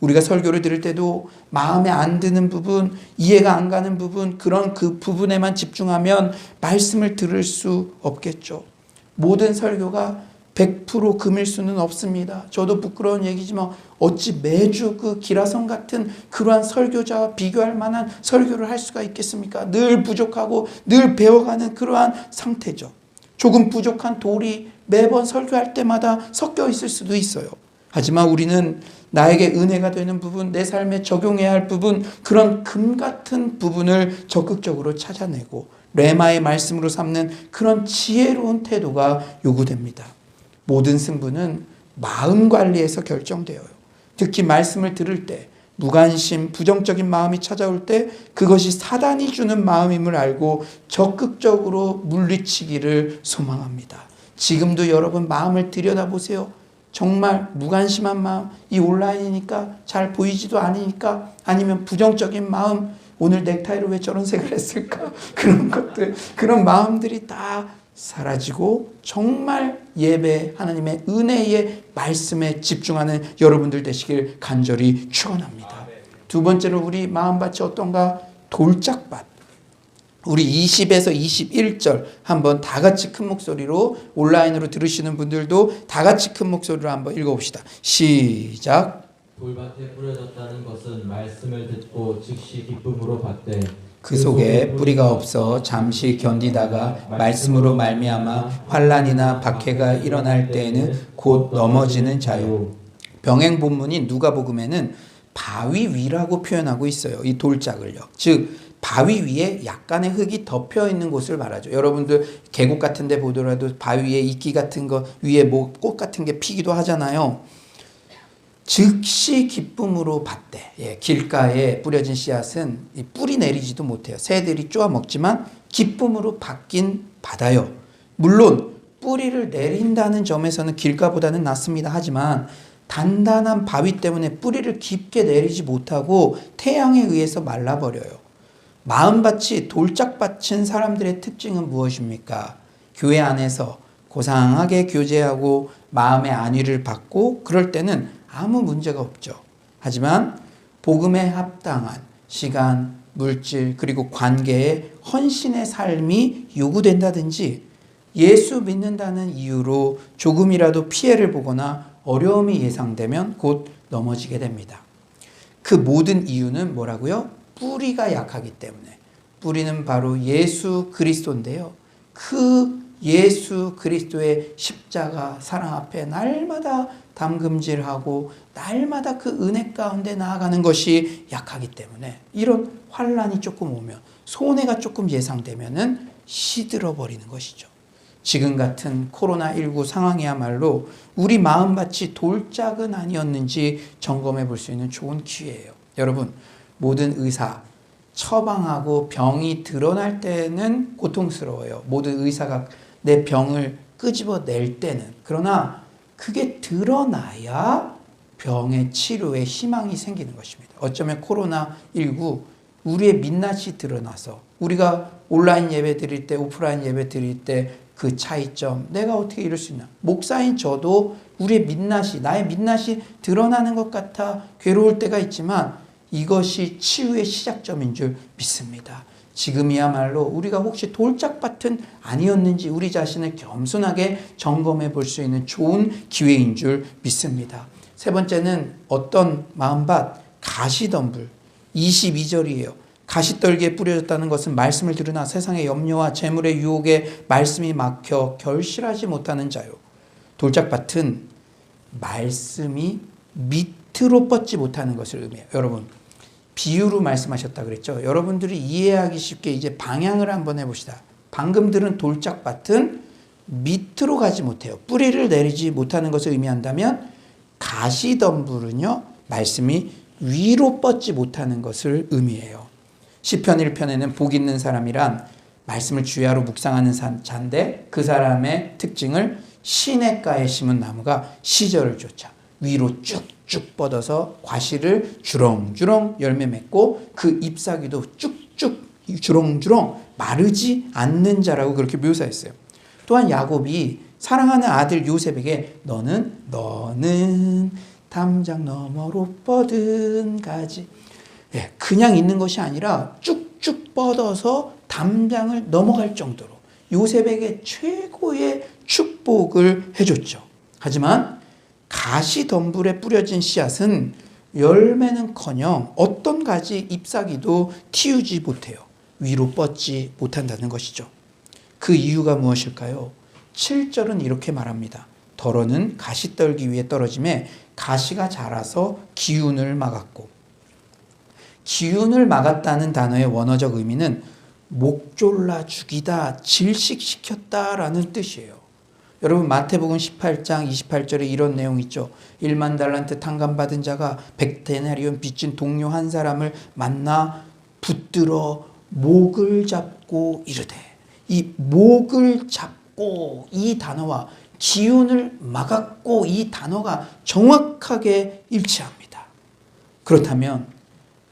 우리가 설교를 들을 때도 마음에 안 드는 부분, 이해가 안 가는 부분, 그런 그 부분에만 집중하면 말씀을 들을 수 없겠죠. 모든 설교가 100% 금일 수는 없습니다. 저도 부끄러운 얘기지만 어찌 매주 그 기라성 같은 그러한 설교자와 비교할 만한 설교를 할 수가 있겠습니까? 늘 부족하고 늘 배워가는 그러한 상태죠. 조금 부족한 돌이 매번 설교할 때마다 섞여 있을 수도 있어요. 하지만 우리는 나에게 은혜가 되는 부분, 내 삶에 적용해야 할 부분, 그런 금 같은 부분을 적극적으로 찾아내고 레마의 말씀으로 삼는 그런 지혜로운 태도가 요구됩니다. 모든 승부는 마음 관리에서 결정되어요. 특히 말씀을 들을 때 무관심, 부정적인 마음이 찾아올 때 그것이 사단이 주는 마음임을 알고 적극적으로 물리치기를 소망합니다. 지금도 여러분 마음을 들여다보세요. 정말 무관심한 마음, 이 온라인이니까 잘 보이지도 않으니까, 아니면 부정적인 마음, 오늘 넥타이를 왜 저런 색을 했을까? 그런 것들, 그런 마음들이 다 사라지고 정말 예배, 하나님의 은혜의 말씀에 집중하는 여러분들 되시길 간절히 축원합니다. 두 번째로 우리 마음밭이 어떤가? 돌짝밭. 우리 20에서 21절 한번 다 같이 큰 목소리로, 온라인으로 들으시는 분들도 다 같이 큰 목소리로 한번 읽어봅시다. 시작. 돌밭에 뿌려졌다는 것은 말씀을 듣고 즉시 기쁨으로 받되 그 속에 뿌리가 없어 잠시 견디다가 말씀으로 말미암아 환난이나 박해가 일어날 때에는 곧 넘어지는 자요. 병행 본문인 누가복음에는 바위 위라고 표현하고 있어요. 이 돌짝을요. 즉 바위 위에 약간의 흙이 덮여 있는 곳을 말하죠. 여러분들 계곡 같은 데 보더라도 바위 위에 이끼 같은 거, 위에 뭐 꽃 같은 게 피기도 하잖아요. 즉시 기쁨으로 받되. 예, 길가에 뿌려진 씨앗은 이 뿌리 내리지도 못해요. 새들이 쪼아 먹지만 기쁨으로 받긴 받아요. 물론 뿌리를 내린다는 점에서는 길가보다는 낫습니다. 하지만 단단한 바위 때문에 뿌리를 깊게 내리지 못하고 태양에 의해서 말라버려요. 마음밭이 돌짝밭인 사람들의 특징은 무엇입니까? 교회 안에서 고상하게 교제하고 마음의 안위를 받고 그럴 때는 아무 문제가 없죠. 하지만 복음에 합당한 시간, 물질, 그리고 관계에 헌신의 삶이 요구된다든지 예수 믿는다는 이유로 조금이라도 피해를 보거나 어려움이 예상되면 곧 넘어지게 됩니다. 그 모든 이유는 뭐라고요? 뿌리가 약하기 때문에. 뿌리는 바로 예수 그리스도인데요. 그 예수 그리스도의 십자가 사랑 앞에 날마다 담금질하고 날마다 그 은혜 가운데 나아가는 것이 약하기 때문에 이런 환난이 조금 오면, 손해가 조금 예상되면은 시들어 버리는 것이죠. 지금 같은 코로나19 상황이야말로 우리 마음밭이 돌짝은 아니었는지 점검해 볼 수 있는 좋은 기회예요. 여러분, 모든 의사, 처방하고 병이 드러날 때는 고통스러워요. 모든 의사가 내 병을 끄집어낼 때는. 그러나 그게 드러나야 병의 치료에 희망이 생기는 것입니다. 어쩌면 코로나19 우리의 민낯이 드러나서 우리가 온라인 예배 드릴 때, 오프라인 예배 드릴 때 그 차이점, 내가 어떻게 이럴 수 있나? 목사인 저도 우리의 민낯이, 나의 민낯이 드러나는 것 같아 괴로울 때가 있지만 이것이 치유의 시작점인 줄 믿습니다. 지금이야말로 우리가 혹시 돌짝밭은 아니었는지 우리 자신을 겸손하게 점검해 볼 수 있는 좋은 기회인 줄 믿습니다. 세 번째는 어떤 마음밭? 가시덤불. 22절이에요. 가시떨기에 뿌려졌다는 것은 말씀을 들으나 세상의 염려와 재물의 유혹에 말씀이 막혀 결실하지 못하는 자요. 돌짝밭은 말씀이 밑으로 뻗지 못하는 것을 의미해요. 여러분, 비유로 말씀하셨다 그랬죠. 여러분들이 이해하기 쉽게 이제 방향을 한번 해봅시다. 방금 들은 돌짝밭은 밑으로 가지 못해요. 뿌리를 내리지 못하는 것을 의미한다면 가시덤불은요, 말씀이 위로 뻗지 못하는 것을 의미해요. 시편 1편에는 복 있는 사람이란 말씀을 주야로 묵상하는 자인데 그 사람의 특징을 시냇가에 심은 나무가 시절을 쫓아 위로 쭉쭉 뻗어서 과실을 주렁주렁 열매 맺고 그 잎사귀도 쭉쭉 주렁주렁 마르지 않는 자라고 그렇게 묘사했어요. 또한 야곱이 사랑하는 아들 요셉에게 너는 담장 너머로 뻗은 가지. 예, 그냥 있는 것이 아니라 쭉쭉 뻗어서 담장을 넘어갈 정도로 요셉에게 최고의 축복을 해줬죠. 하지만 가시덤불에 뿌려진 씨앗은 열매는커녕 어떤 가지 잎사귀도 틔우지 못해요. 위로 뻗지 못한다는 것이죠. 그 이유가 무엇일까요? 7절은 이렇게 말합니다. 덜어는 가시떨기 위에 떨어짐에 가시가 자라서 기운을 막았고, 기운을 막았다는 단어의 원어적 의미는 목졸라 죽이다, 질식시켰다라는 뜻이에요. 여러분, 마태복음 18장 28절에 이런 내용 있죠. 1만 달란트 탕감받은 자가 100데나리온 빚진 동료 한 사람을 만나 붙들어 목을 잡고 이르되, 이 목을 잡고 이 단어와 기운을 막았고 이 단어가 정확하게 일치합니다. 그렇다면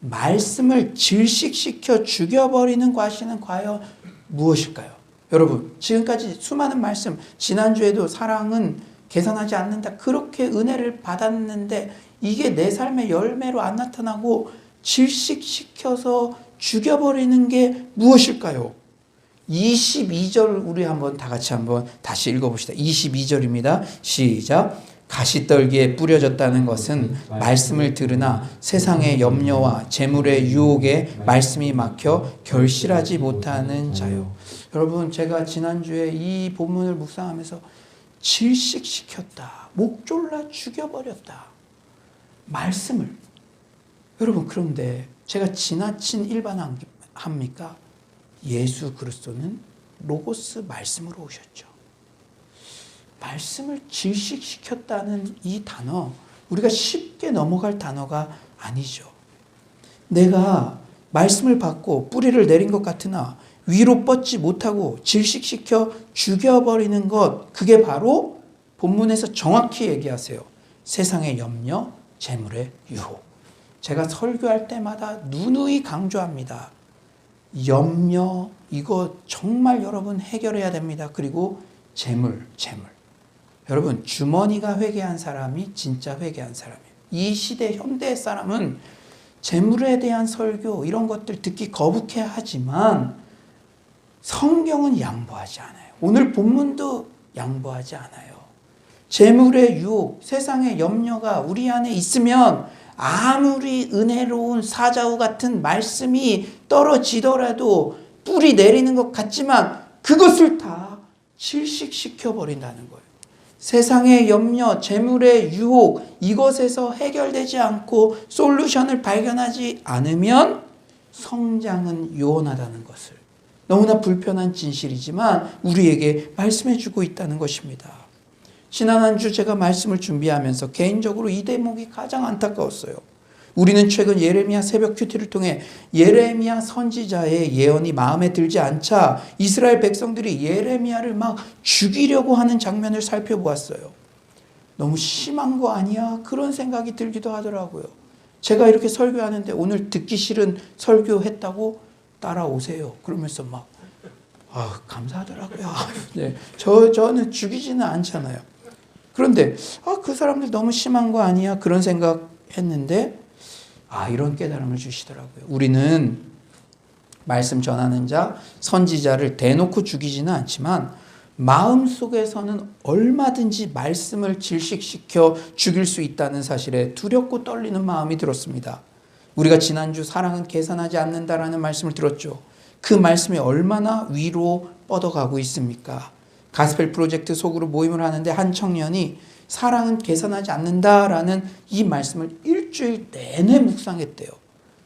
말씀을 질식시켜 죽여버리는 과실은 과연 무엇일까요? 여러분, 지금까지 수많은 말씀, 지난주에도 사랑은 계산하지 않는다, 그렇게 은혜를 받았는데 이게 내 삶의 열매로 안 나타나고 질식시켜서 죽여버리는 게 무엇일까요? 22절 우리 한번 다 같이 한번 다시 읽어봅시다. 22절입니다. 시작. 가시떨기에 뿌려졌다는 것은 말씀을 들으나 세상의 염려와 재물의 유혹에 말씀이 막혀 결실하지 못하는 자요. 여러분, 제가 지난주에 이 본문을 묵상하면서 질식시켰다, 목 졸라 죽여버렸다, 말씀을. 여러분, 그런데 제가 지나친 일반합니까? 예수 그리스도는 로고스 말씀으로 오셨죠. 말씀을 질식시켰다는 이 단어, 우리가 쉽게 넘어갈 단어가 아니죠. 내가 말씀을 받고 뿌리를 내린 것 같으나 위로 뻗지 못하고 질식시켜 죽여버리는 것, 그게 바로 본문에서 정확히 얘기하세요. 세상의 염려, 재물의 유혹. 제가 설교할 때마다 누누이 강조합니다. 염려, 이거 정말 여러분 해결해야 됩니다. 그리고 재물. 여러분, 주머니가 회개한 사람이 진짜 회개한 사람이에요. 이 시대 현대 사람은 재물에 대한 설교 이런 것들 듣기 거북해 하지만 성경은 양보하지 않아요. 오늘 본문도 양보하지 않아요. 재물의 유혹, 세상의 염려가 우리 안에 있으면 아무리 은혜로운 사자우 같은 말씀이 떨어지더라도 뿌리 내리는 것 같지만 그것을 다 질식시켜 버린다는 거예요. 세상의 염려, 재물의 유혹, 이것에서 해결되지 않고 솔루션을 발견하지 않으면 성장은 요원하다는 것을 너무나 불편한 진실이지만 우리에게 말씀해 주고 있다는 것입니다. 지난 한 주 제가 말씀을 준비하면서 개인적으로 이 대목이 가장 안타까웠어요. 우리는 최근 예레미야 새벽 큐티를 통해 예레미야 선지자의 예언이 마음에 들지 않자 이스라엘 백성들이 예레미야를 막 죽이려고 하는 장면을 살펴보았어요. 너무 심한 거 아니야? 그런 생각이 들기도 하더라고요. 제가 이렇게 설교하는데 오늘 듣기 싫은 설교했다고 따라오세요. 그러면서 막 감사하더라고요. 네, 저는 죽이지는 않잖아요. 그런데 그 사람들 너무 심한 거 아니야? 그런 생각했는데 이런 깨달음을 주시더라고요. 우리는 말씀 전하는 자, 선지자를 대놓고 죽이지는 않지만 마음속에서는 얼마든지 말씀을 질식시켜 죽일 수 있다는 사실에 두렵고 떨리는 마음이 들었습니다. 우리가 지난주 사랑은 계산하지 않는다라는 말씀을 들었죠. 그 말씀이 얼마나 위로 뻗어가고 있습니까? 가스펠 프로젝트 속으로 모임을 하는데 한 청년이 사랑은 계산하지 않는다라는 이 말씀을 일주일 내내 묵상했대요.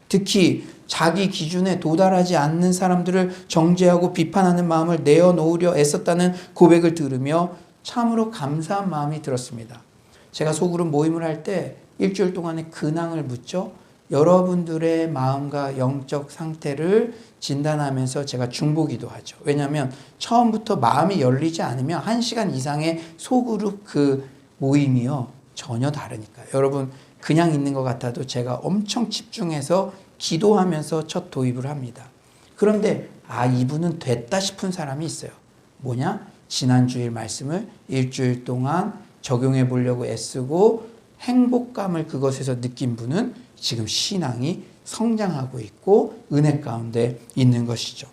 특히 자기 기준에 도달하지 않는 사람들을 정죄하고 비판하는 마음을 내어놓으려 애썼다는 고백을 들으며 참으로 감사한 마음이 들었습니다. 제가 소그룹 모임을 할 때 일주일 동안의 근황을 묻죠. 여러분들의 마음과 영적 상태를 진단하면서 제가 중보기도 하죠. 왜냐하면 처음부터 마음이 열리지 않으면 1시간 이상의 소그룹 그 모임이요 전혀 다르니까요. 여러분 그냥 있는 것 같아도 제가 엄청 집중해서 기도하면서 첫 도입을 합니다. 그런데 이분은 됐다 싶은 사람이 있어요. 뭐냐? 지난주일 말씀을 일주일 동안 적용해 보려고 애쓰고 행복감을 그것에서 느낀 분은 지금 신앙이 성장하고 있고 은혜 가운데 있는 것이죠.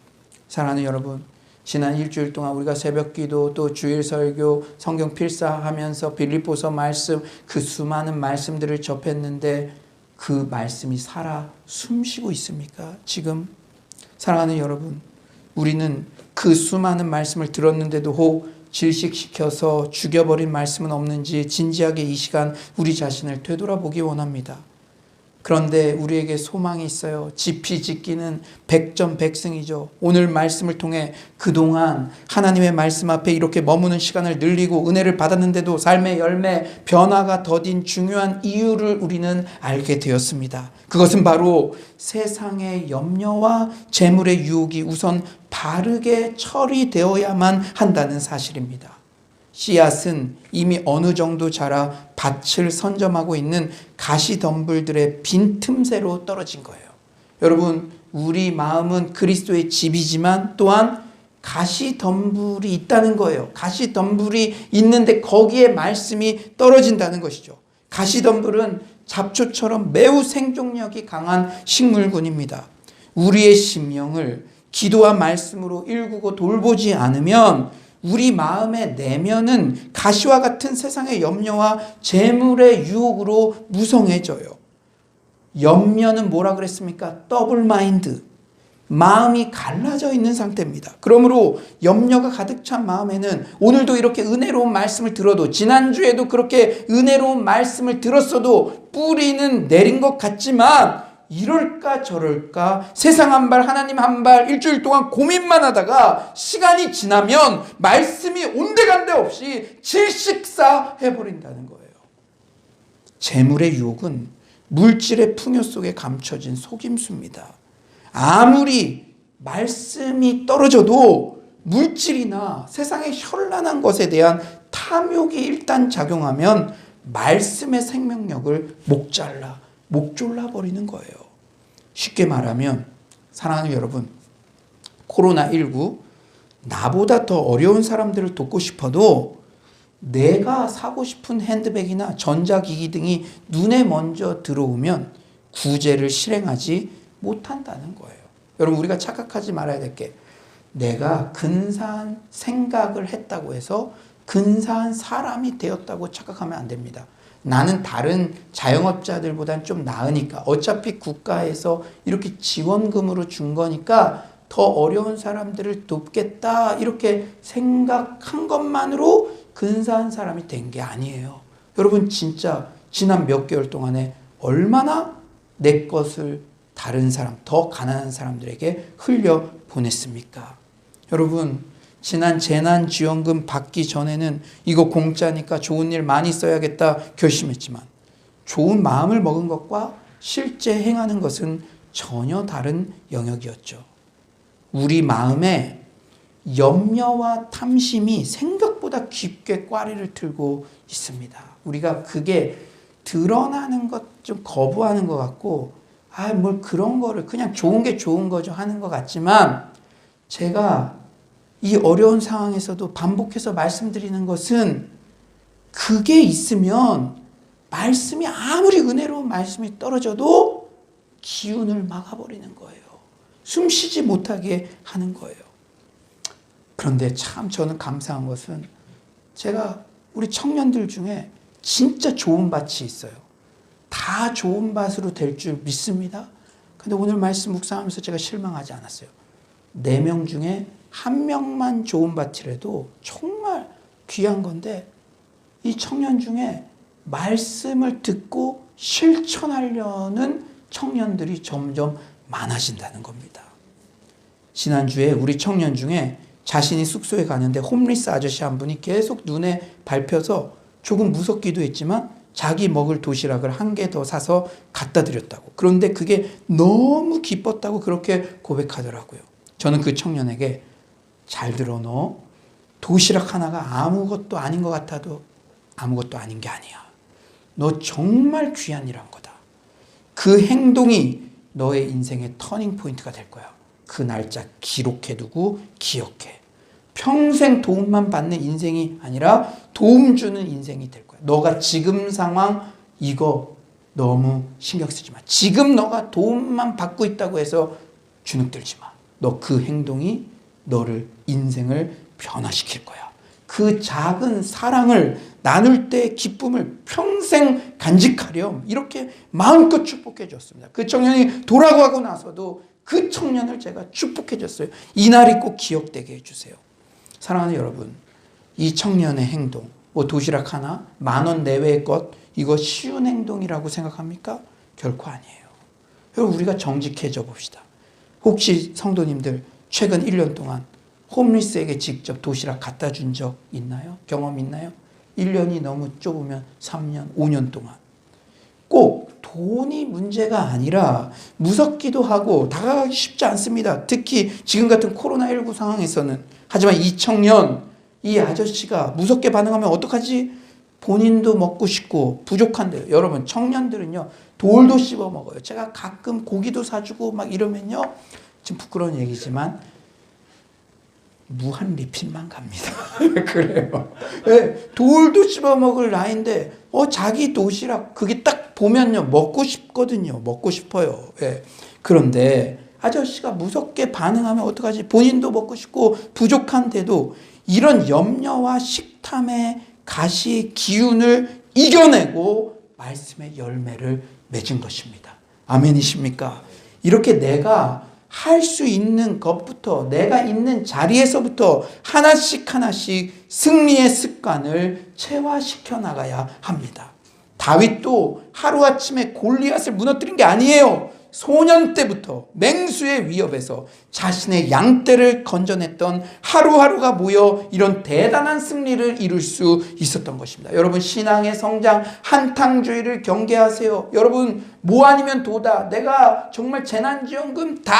사랑하는 여러분, 지난 일주일 동안 우리가 새벽기도 또 주일 설교 성경 필사하면서 빌립보서 말씀 그 수많은 말씀들을 접했는데 그 말씀이 살아 숨쉬고 있습니까? 지금 사랑하는 여러분, 우리는 그 수많은 말씀을 들었는데도 혹 질식시켜서 죽여버린 말씀은 없는지 진지하게 이 시간 우리 자신을 되돌아보기 원합니다. 그런데 우리에게 소망이 있어요. 지피지기는 백전백승이죠. 오늘 말씀을 통해 그동안 하나님의 말씀 앞에 이렇게 머무는 시간을 늘리고 은혜를 받았는데도 삶의 열매, 변화가 더딘 중요한 이유를 우리는 알게 되었습니다. 그것은 바로 세상의 염려와 재물의 유혹이 우선 바르게 처리되어야만 한다는 사실입니다. 씨앗은 이미 어느 정도 자라 밭을 선점하고 있는 가시덤불들의 빈틈새로 떨어진 거예요. 여러분, 우리 마음은 그리스도의 집이지만 또한 가시덤불이 있다는 거예요. 가시덤불이 있는데 거기에 말씀이 떨어진다는 것이죠. 가시덤불은 잡초처럼 매우 생존력이 강한 식물군입니다. 우리의 심령을 기도와 말씀으로 일구고 돌보지 않으면 우리 마음의 내면은 가시와 같은 세상의 염려와 재물의 유혹으로 무성해져요. 염려는 뭐라 그랬습니까? 더블 마인드. 마음이 갈라져 있는 상태입니다. 그러므로 염려가 가득 찬 마음에는 오늘도 이렇게 은혜로운 말씀을 들어도, 지난주에도 그렇게 은혜로운 말씀을 들었어도 뿌리는 내린 것 같지만 이럴까 저럴까 세상 한 발 하나님 한 발 일주일 동안 고민만 하다가 시간이 지나면 말씀이 온데간데 없이 질식사 해버린다는 거예요. 재물의 유혹은 물질의 풍요 속에 감춰진 속임수입니다. 아무리 말씀이 떨어져도 물질이나 세상의 현란한 것에 대한 탐욕이 일단 작용하면 말씀의 생명력을 목졸라 버리는 거예요. 쉽게 말하면 사랑하는 여러분, 코로나19 나보다 더 어려운 사람들을 돕고 싶어도 내가 사고 싶은 핸드백이나 전자기기 등이 눈에 먼저 들어오면 구제를 실행하지 못한다는 거예요. 여러분, 우리가 착각하지 말아야 될 게, 내가 근사한 생각을 했다고 해서 근사한 사람이 되었다고 착각하면 안 됩니다. 나는 다른 자영업자들보다는 좀 나으니까, 어차피 국가에서 이렇게 지원금으로 준 거니까 더 어려운 사람들을 돕겠다 이렇게 생각한 것만으로 근사한 사람이 된 게 아니에요. 여러분, 진짜 지난 몇 개월 동안에 얼마나 내 것을 다른 사람, 더 가난한 사람들에게 흘려 보냈습니까? 여러분, 지난 재난지원금 받기 전에는 이거 공짜니까 좋은 일 많이 써야겠다 결심했지만 좋은 마음을 먹은 것과 실제 행하는 것은 전혀 다른 영역이었죠. 우리 마음에 염려와 탐심이 생각보다 깊게 꽈리를 틀고 있습니다. 우리가 그게 드러나는 것 좀 거부하는 것 같고, 뭘 그런 거를 그냥 좋은 게 좋은 거죠 하는 것 같지만, 제가 이 어려운 상황에서도 반복해서 말씀드리는 것은 그게 있으면 말씀이 아무리 은혜로운 말씀이 떨어져도 기운을 막아버리는 거예요. 숨 쉬지 못하게 하는 거예요. 그런데 참 저는 감사한 것은 제가 우리 청년들 중에 진짜 좋은 밭이 있어요. 다 좋은 밭으로 될 줄 믿습니다. 근데 오늘 말씀 묵상하면서 제가 실망하지 않았어요. 4명 중에 1명만 좋은 밭이라도 정말 귀한 건데, 이 청년 중에 말씀을 듣고 실천하려는 청년들이 점점 많아진다는 겁니다. 지난주에 우리 청년 중에 자신이 숙소에 가는데 홈리스 아저씨 한 분이 계속 눈에 밟혀서 조금 무섭기도 했지만 자기 먹을 도시락을 1개 더 사서 갖다 드렸다고. 그런데 그게 너무 기뻤다고 그렇게 고백하더라고요. 저는 그 청년에게, 잘 들어, 너 도시락 하나가 아무것도 아닌 것 같아도 아무것도 아닌 게 아니야. 너 정말 귀한 일 한 거다. 그 행동이 너의 인생의 터닝 포인트가 될 거야. 그 날짜 기록해두고 기억해. 평생 도움만 받는 인생이 아니라 도움 주는 인생이 될 거야. 너가 지금 상황 이거 너무 신경 쓰지 마. 지금 너가 도움만 받고 있다고 해서 주눅들지 마. 너 그 행동이 너를, 인생을 변화시킬 거야. 그 작은 사랑을 나눌 때의 기쁨을 평생 간직하렴. 이렇게 마음껏 축복해 줬습니다. 그 청년이 돌아가고 나서도 그 청년을 제가 축복해 줬어요. 이날이 꼭 기억되게 해주세요. 사랑하는 여러분, 이 청년의 행동, 도시락 하나, 10,000원 내외의 것, 이거 쉬운 행동이라고 생각합니까? 결코 아니에요. 여러분, 우리가 정직해져 봅시다. 혹시 성도님들 최근 1년 동안 홈리스에게 직접 도시락 갖다 준 적 있나요? 경험 있나요? 1년이 너무 좁으면 3년, 5년 동안. 꼭 돈이 문제가 아니라 무섭기도 하고 다가가기 쉽지 않습니다. 특히 지금 같은 코로나19 상황에서는. 하지만 이 청년 이 아저씨가 무섭게 반응하면 어떡하지? 본인도 먹고 싶고 부족한데요. 여러분 청년들은요 돌도 씹어 먹어요. 제가 가끔 고기도 사주고 막 이러면요, 좀 부끄러운 얘기지만 무한 리필만 갑니다. 그래요. 네, 돌도 씹어 먹을 나이인데 자기 도시락 그게 딱 보면요 먹고 싶거든요. 먹고 싶어요. 네. 그런데 아저씨가 무섭게 반응하면 어떡하지? 본인도 먹고 싶고 부족한데도 이런 염려와 식탐의 가시 기운을 이겨내고 말씀의 열매를 맺은 것입니다. 아멘이십니까? 이렇게 내가 할 수 있는 것부터, 내가 있는 자리에서부터 하나씩 하나씩 승리의 습관을 체화시켜 나가야 합니다. 다윗도 하루아침에 골리앗을 무너뜨린 게 아니에요. 소년 때부터 맹수의 위협에서 자신의 양떼를 건져냈던 하루하루가 모여 이런 대단한 승리를 이룰 수 있었던 것입니다. 여러분 신앙의 성장, 한탕주의를 경계하세요. 여러분 뭐 아니면 도다. 내가 정말 재난지원금 다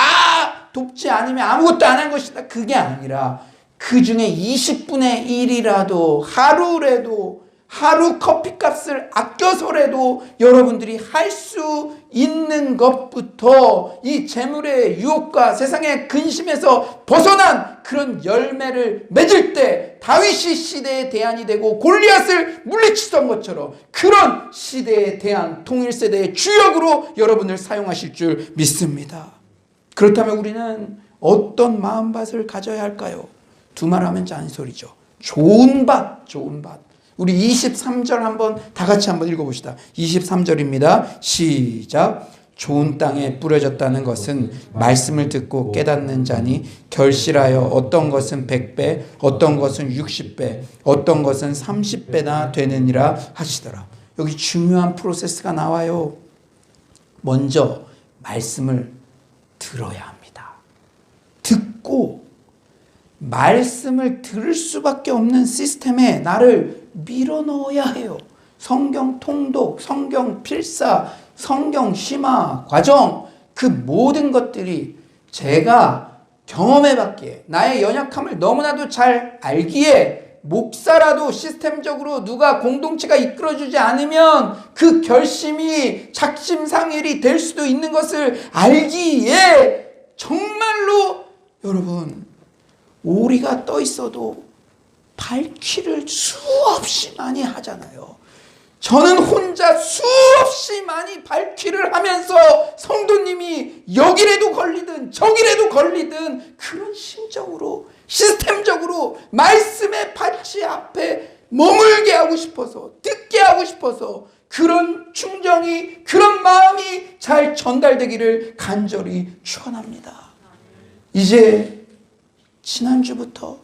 돕지 않으면 아무것도 안 한 것이다. 그게 아니라 그 중에 20분의 1이라도 하루라도 하루 커피값을 아껴서라도 여러분들이 할 수 있는 것부터 이 재물의 유혹과 세상의 근심에서 벗어난 그런 열매를 맺을 때 다윗이 시대의 대안이 되고 골리앗을 물리치던 것처럼 그런 시대의 대안, 통일세대의 주역으로 여러분을 사용하실 줄 믿습니다. 그렇다면 우리는 어떤 마음밭을 가져야 할까요? 두말하면 잔소리죠. 좋은 밭, 좋은 밭. 우리 23절 한번 다 같이 한번 읽어봅시다. 23절입니다. 시작. 좋은 땅에 뿌려졌다는 것은 말씀을 듣고 깨닫는 자니 결실하여 어떤 것은 100배, 어떤 것은 60배, 어떤 것은 30배나 되느니라 하시더라. 여기 중요한 프로세스가 나와요. 먼저 말씀을 들어야 합니다. 듣고 말씀을 들을 수밖에 없는 시스템에 나를 밀어넣어야 해요. 성경 통독, 성경 필사, 성경 심화 과정, 그 모든 것들이 제가 경험해봤기에 나의 연약함을 너무나도 잘 알기에 목사라도 시스템적으로 누가 공동체가 이끌어주지 않으면 그 결심이 작심삼일이 될 수도 있는 것을 알기에 정말로 여러분 오리가 떠 있어도 발퀴를 수없이 많이 하잖아요. 저는 혼자 수없이 많이 발퀴를 하면서 성도님이 여기라도 걸리든 저기라도 걸리든 그런 심정으로 시스템적으로 말씀의 발치 앞에 머물게 하고 싶어서 듣게 하고 싶어서 그런 충정이 그런 마음이 잘 전달되기를 간절히 축원합니다. 이제 지난주부터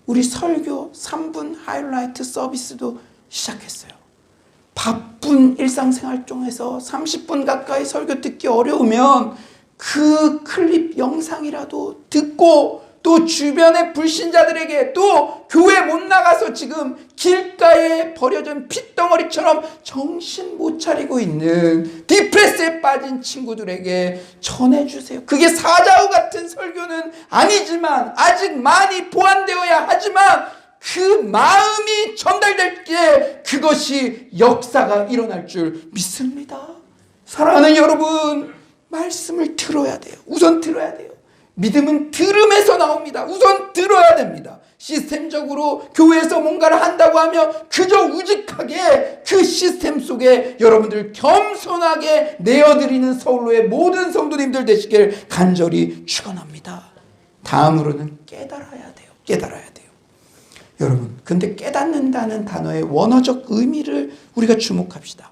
우리 설교 3분 하이라이트 서비스도 시작했어요. 바쁜 일상생활 중에서 30분 가까이 설교 듣기 어려우면 그 클립 영상이라도 듣고 또 주변의 불신자들에게 또 교회 못 나가서 지금 길가에 버려진 핏덩어리처럼 정신 못 차리고 있는 디프레스에 빠진 친구들에게 전해주세요. 그게 사자후 같은 설교는 아니지만 아직 많이 보완되어야 하지만 그 마음이 전달될 때 그것이 역사가 일어날 줄 믿습니다. 사랑하는 여러분, 말씀을 들어야 돼요. 우선 들어야 돼요. 믿음은 들음에서 나옵니다. 우선 들어야 됩니다. 시스템적으로 교회에서 뭔가를 한다고 하면 그저 우직하게 그 시스템 속에 여러분들 겸손하게 내어드리는 서울로의 모든 성도님들 되시길 간절히 축원합니다. 다음으로는 깨달아야 돼요. 깨달아야 돼요. 여러분, 근데 깨닫는다는 단어의 원어적 의미를 우리가 주목합시다.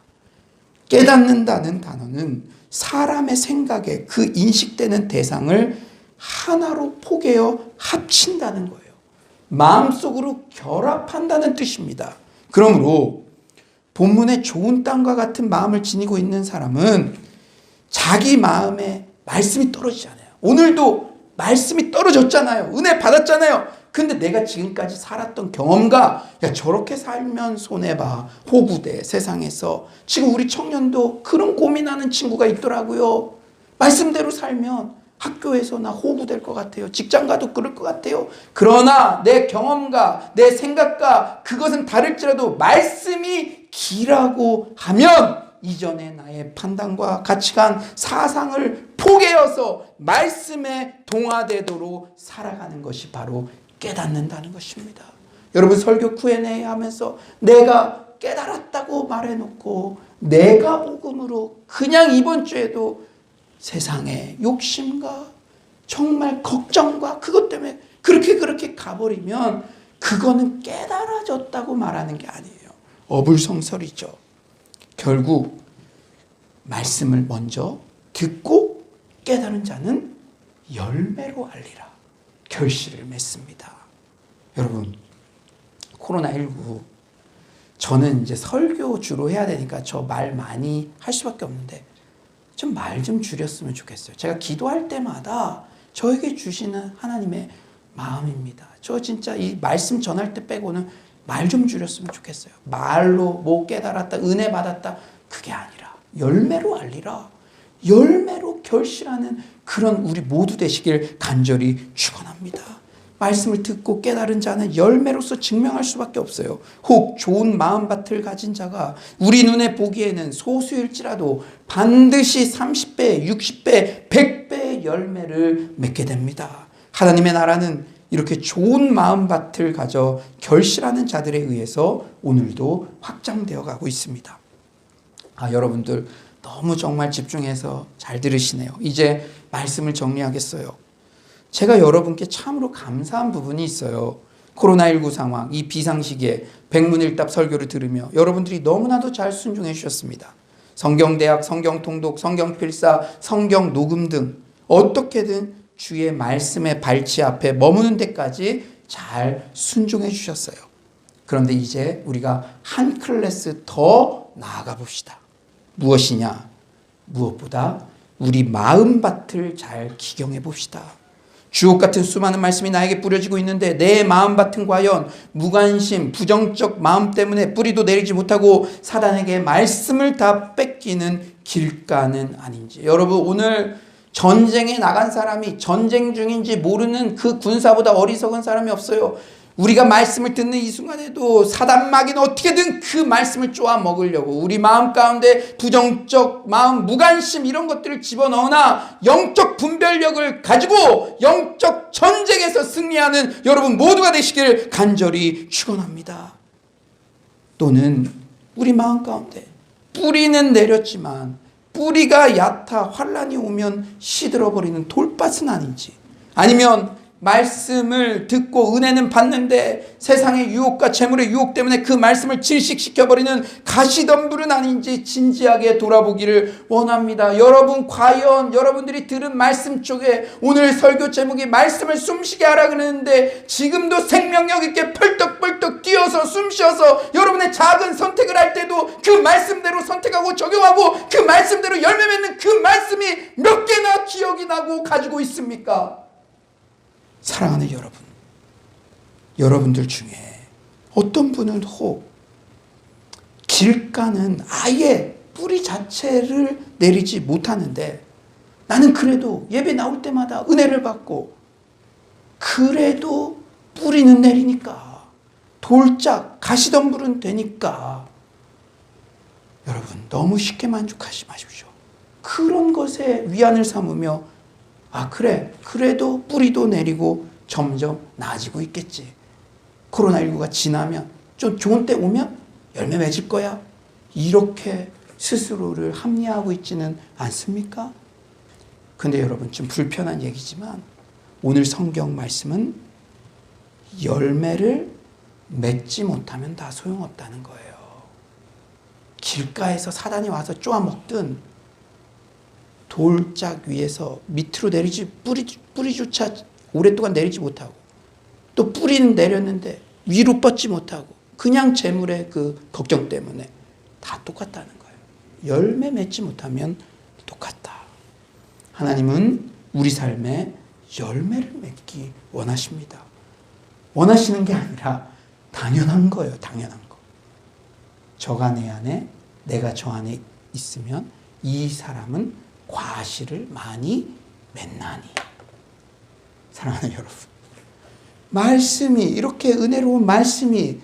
깨닫는다는 단어는 사람의 생각에 그 인식되는 대상을 하나로 포개어 합친다는 거예요. 마음속으로 결합한다는 뜻입니다. 그러므로 본문의 좋은 땅과 같은 마음을 지니고 있는 사람은 자기 마음에 말씀이 떨어지지 않아요. 오늘도 말씀이 떨어졌잖아요. 은혜 받았잖아요. 근데 내가 지금까지 살았던 경험과 야 저렇게 살면 손해봐. 호구돼 세상에서. 지금 우리 청년도 그런 고민하는 친구가 있더라고요. 말씀대로 살면 학교에서 나 호구될 것 같아요. 직장 가도 그럴 것 같아요. 그러나 내 경험과 내 생각과 그것은 다를지라도 말씀이 기라고 하면 이전에 나의 판단과 가치관, 사상을 포개어서 말씀에 동화되도록 살아가는 것이 바로 깨닫는다는 것입니다. 여러분 설교 Q&A 하면서 내가 깨달았다고 말해놓고 내가 복음으로 그냥 이번 주에도 세상의 욕심과 정말 걱정과 그것 때문에 그렇게 가버리면 그거는 깨달아졌다고 말하는 게 아니에요. 어불성설이죠. 결국 말씀을 먼저 듣고 깨달은 자는 열매로 알리라 결실을 맺습니다. 여러분 코로나19 저는 이제 설교 주로 해야 되니까 저 말 많이 할 수밖에 없는데 좀 말 좀 줄였으면 좋겠어요. 제가 기도할 때마다 저에게 주시는 하나님의 마음입니다. 저 진짜 이 말씀 전할 때 빼고는 말 좀 줄였으면 좋겠어요. 말로 뭐 깨달았다, 은혜 받았다 그게 아니라 열매로 알리라. 열매로 결실하는 그런 우리 모두 되시길 간절히 축원합니다. 말씀을 듣고 깨달은 자는 열매로서 증명할 수밖에 없어요. 혹 좋은 마음밭을 가진 자가 우리 눈에 보기에는 소수일지라도 반드시 30배, 60배, 100배의 열매를 맺게 됩니다. 하나님의 나라는 이렇게 좋은 마음밭을 가져 결실하는 자들에 의해서 오늘도 확장되어 가고 있습니다. 여러분들 너무 정말 집중해서 잘 들으시네요. 이제 말씀을 정리하겠어요. 제가 여러분께 참으로 감사한 부분이 있어요. 코로나19 상황, 이 비상시기에 백문일답 설교를 들으며 여러분들이 너무나도 잘 순종해 주셨습니다. 성경대학, 성경통독, 성경필사, 성경녹음 등 어떻게든 주의 말씀의 발치 앞에 머무는 데까지 잘 순종해 주셨어요. 그런데 이제 우리가 한 클래스 더 나아가 봅시다. 무엇이냐? 무엇보다 우리 마음밭을 잘 기경해 봅시다. 주옥 같은 수많은 말씀이 나에게 뿌려지고 있는데 내 마음밭은 과연 무관심, 부정적 마음 때문에 뿌리도 내리지 못하고 사단에게 말씀을 다 뺏기는 길가는 아닌지. 여러분 오늘 전쟁에 나간 사람이 전쟁 중인지 모르는 그 군사보다 어리석은 사람이 없어요. 우리가 말씀을 듣는 이 순간에도 사단 마귀는 어떻게든 그 말씀을 쪼아 먹으려고 우리 마음 가운데 부정적 마음, 무관심 이런 것들을 집어넣으나 영적 분별력을 가지고 영적 전쟁에서 승리하는 여러분 모두가 되시길 간절히 축원합니다. 또는 우리 마음 가운데 뿌리는 내렸지만 뿌리가 얕아 환란이 오면 시들어버리는 돌밭은 아닌지, 아니면 말씀을 듣고 은혜는 받는데 세상의 유혹과 재물의 유혹 때문에 그 말씀을 질식시켜버리는 가시덤불은 아닌지 진지하게 돌아보기를 원합니다. 여러분 과연 여러분들이 들은 말씀 쪽에 오늘 설교 제목이 말씀을 숨쉬게 하라 그러는데 지금도 생명력 있게 펄떡펄떡 뛰어서 숨쉬어서 여러분의 작은 선택을 할 때도 그 말씀대로 선택하고 적용하고 그 말씀대로 열매 맺는 그 말씀이 몇 개나 기억이 나고 가지고 있습니까? 사랑하는 여러분, 여러분들 중에 어떤 분은 혹 길가는 아예 뿌리 자체를 내리지 못하는데 나는 그래도 예배 나올 때마다 은혜를 받고 그래도 뿌리는 내리니까 돌짝 가시덤불은 되니까 여러분 너무 쉽게 만족하지 마십시오. 그런 것에 위안을 삼으며 그래 그래도 뿌리도 내리고 점점 나아지고 있겠지. 코로나19가 지나면 좀 좋은 때 오면 열매 맺을 거야. 이렇게 스스로를 합리화하고 있지는 않습니까? 근데 여러분 좀 불편한 얘기지만 오늘 성경 말씀은 열매를 맺지 못하면 다 소용없다는 거예요. 길가에서 사단이 와서 쪼아먹든 돌짝 위에서 밑으로 내리지 뿌리조차 오랫동안 내리지 못하고 또 뿌리는 내렸는데 위로 뻗지 못하고 그냥 재물의 그 걱정 때문에 다 똑같다는 거예요. 열매 맺지 못하면 똑같다. 하나님은 우리 삶에 열매를 맺기 원하십니다. 원하시는 게 아니라 당연한 거예요. 당연한 거. 저가 내 안에 내가 저 안에 있으면 이 사람은 과실을 많이 맺나니. 사랑하는 여러분, 말씀이 이렇게 은혜로운 말씀이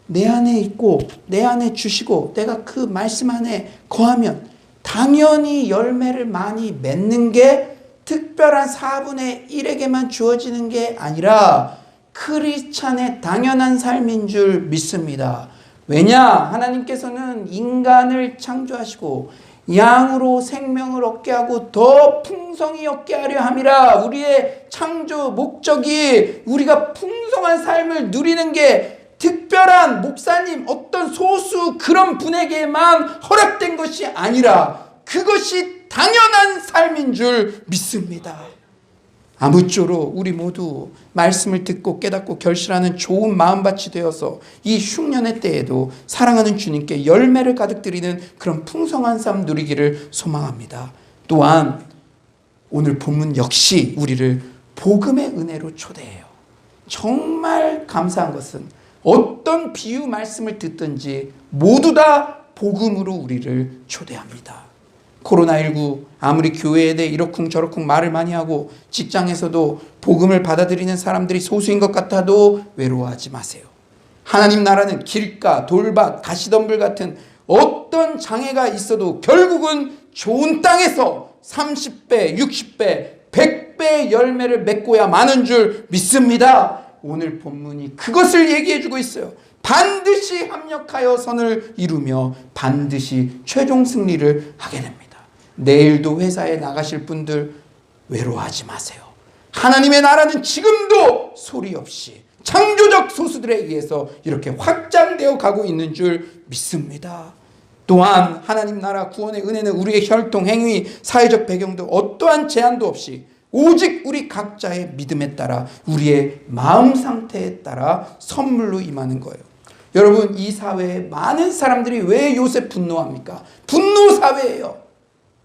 내 안에 있고 내 안에 주시고 내가 그 말씀 안에 거하면 당연히 열매를 많이 맺는 게 특별한 4분의 1에게만 주어지는 게 아니라 크리스찬의 당연한 삶인 줄 믿습니다. 왜냐? 하나님께서는 인간을 창조하시고 양으로 생명을 얻게 하고 더 풍성히 얻게 하려 함이라. 우리의 창조 목적이 우리가 풍성한 삶을 누리는 게 특별한 목사님 어떤 소수 그런 분에게만 허락된 것이 아니라 그것이 당연한 삶인 줄 믿습니다. 아무쪼록 우리 모두 말씀을 듣고 깨닫고 결실하는 좋은 마음밭이 되어서 이 흉년의 때에도 사랑하는 주님께 열매를 가득 드리는 그런 풍성한 삶 누리기를 소망합니다. 또한 오늘 본문 역시 우리를 복음의 은혜로 초대해요. 정말 감사한 것은 어떤 비유 말씀을 듣든지 모두 다 복음으로 우리를 초대합니다. 코로나19 아무리 교회에 대해 이러쿵저러쿵 말을 많이 하고 직장에서도 복음을 받아들이는 사람들이 소수인 것 같아도 외로워하지 마세요. 하나님 나라는 길가, 돌밭, 가시덤불 같은 어떤 장애가 있어도 결국은 좋은 땅에서 30배, 60배, 100배의 열매를 맺고야 마는 줄 믿습니다. 오늘 본문이 그것을 얘기해주고 있어요. 반드시 합력하여 선을 이루며 반드시 최종 승리를 하게 됩니다. 내일도 회사에 나가실 분들 외로워하지 마세요. 하나님의 나라는 지금도 소리 없이 창조적 소수들에 의해서 이렇게 확장되어 가고 있는 줄 믿습니다. 또한 하나님 나라 구원의 은혜는 우리의 혈통, 행위, 사회적 배경도 어떠한 제한도 없이 오직 우리 각자의 믿음에 따라 우리의 마음 상태에 따라 선물로 임하는 거예요. 여러분, 이 사회에 많은 사람들이 왜 요새 분노합니까? 분노 사회예요.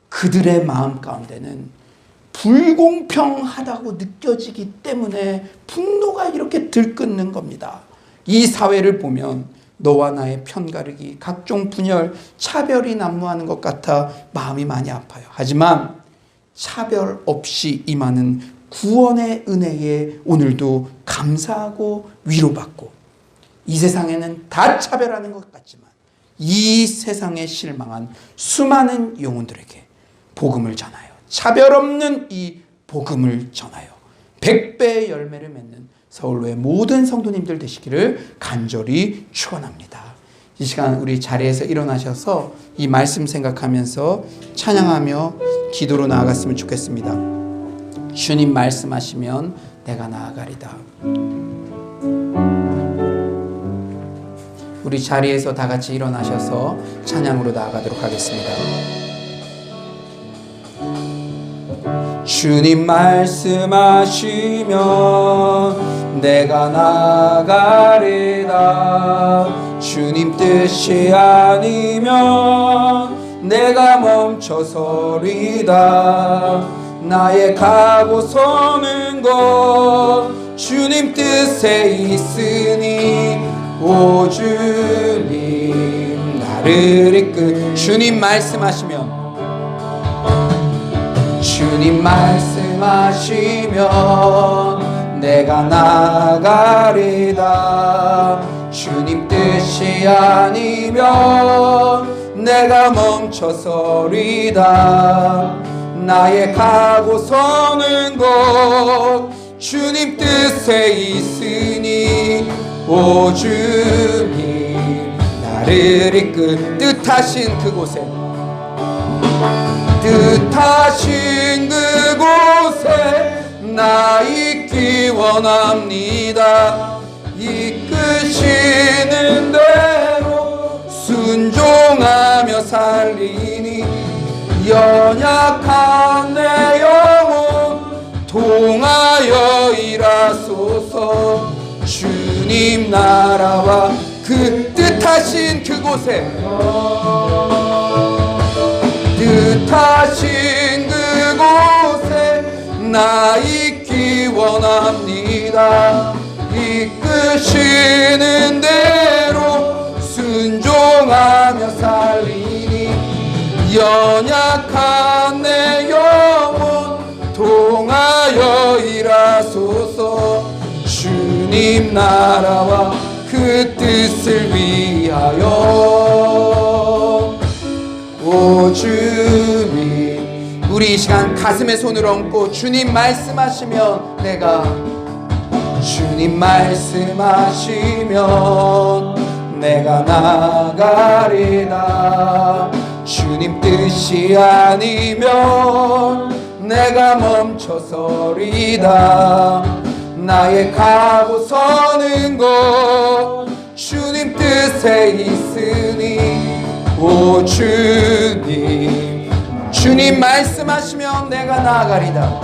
그들의 마음 가운데는 불공평하다고 느껴지기 때문에 분노가 이렇게 들끓는 겁니다. 이 사회를 보면 너와 나의 편가르기, 각종 분열, 차별이 난무하는 것 같아 마음이 많이 아파요. 하지만 차별 없이 임하는 구원의 은혜에 오늘도 감사하고 위로받고, 이 세상에는 다 차별하는 것 같지만 이 세상에 실망한 수많은 영혼들에게 복음을 전하여 차별 없는 이 복음을 전하여 100배의 열매를 맺는 서울로의 모든 성도님들 되시기를 간절히 축원합니다. 이 시간 우리 자리에서 일어나셔서 이 말씀 생각하면서 찬양하며 기도로 나아갔으면 좋겠습니다. 주님 말씀하시면 내가 나아가리다. 우리 자리에서 다 같이 일어나셔서 찬양으로 나아가도록 하겠습니다. 주님 말씀하시면 내가 나아가리다. 주님 뜻이 아니면 내가 멈춰서리다. 나의 가고 서는 것 주님 뜻에 있으니 오 주님 나를 이끌. 주님 말씀하시면 주님 말씀하시면 내가 나가리다. 주님 뜻이 아니면 내가 멈춰서리다. 나의 가고 서는 곳 주님 뜻에 있으니 오 주님 나를 이끌. 뜻하신 그곳에 뜻하신 그곳에 나 있기 원합니다. 이끄시는 대로 순종하며 살리니 연약한 내 영혼 통하여 일하소서. 주님 나라와 그 뜻하신 그곳에 뜻하신 그곳에 나 있기 원합니다. 이끄시는 대로 순종하며 살리니 연약한 내 영혼 통하여 일하소서. 주님 나라와 그 뜻을 위하여. 오 주님, 우리 이 시간 가슴에 손을 얹고 주님 말씀하시면 내가, 주님 말씀하시면 내가 나가리다. 주님 뜻이 아니면 내가 멈춰서리다. 나의 가고 서는 곳 주님 뜻에 있으니. 오 주님, 주님 말씀하시면 내가 나가리다.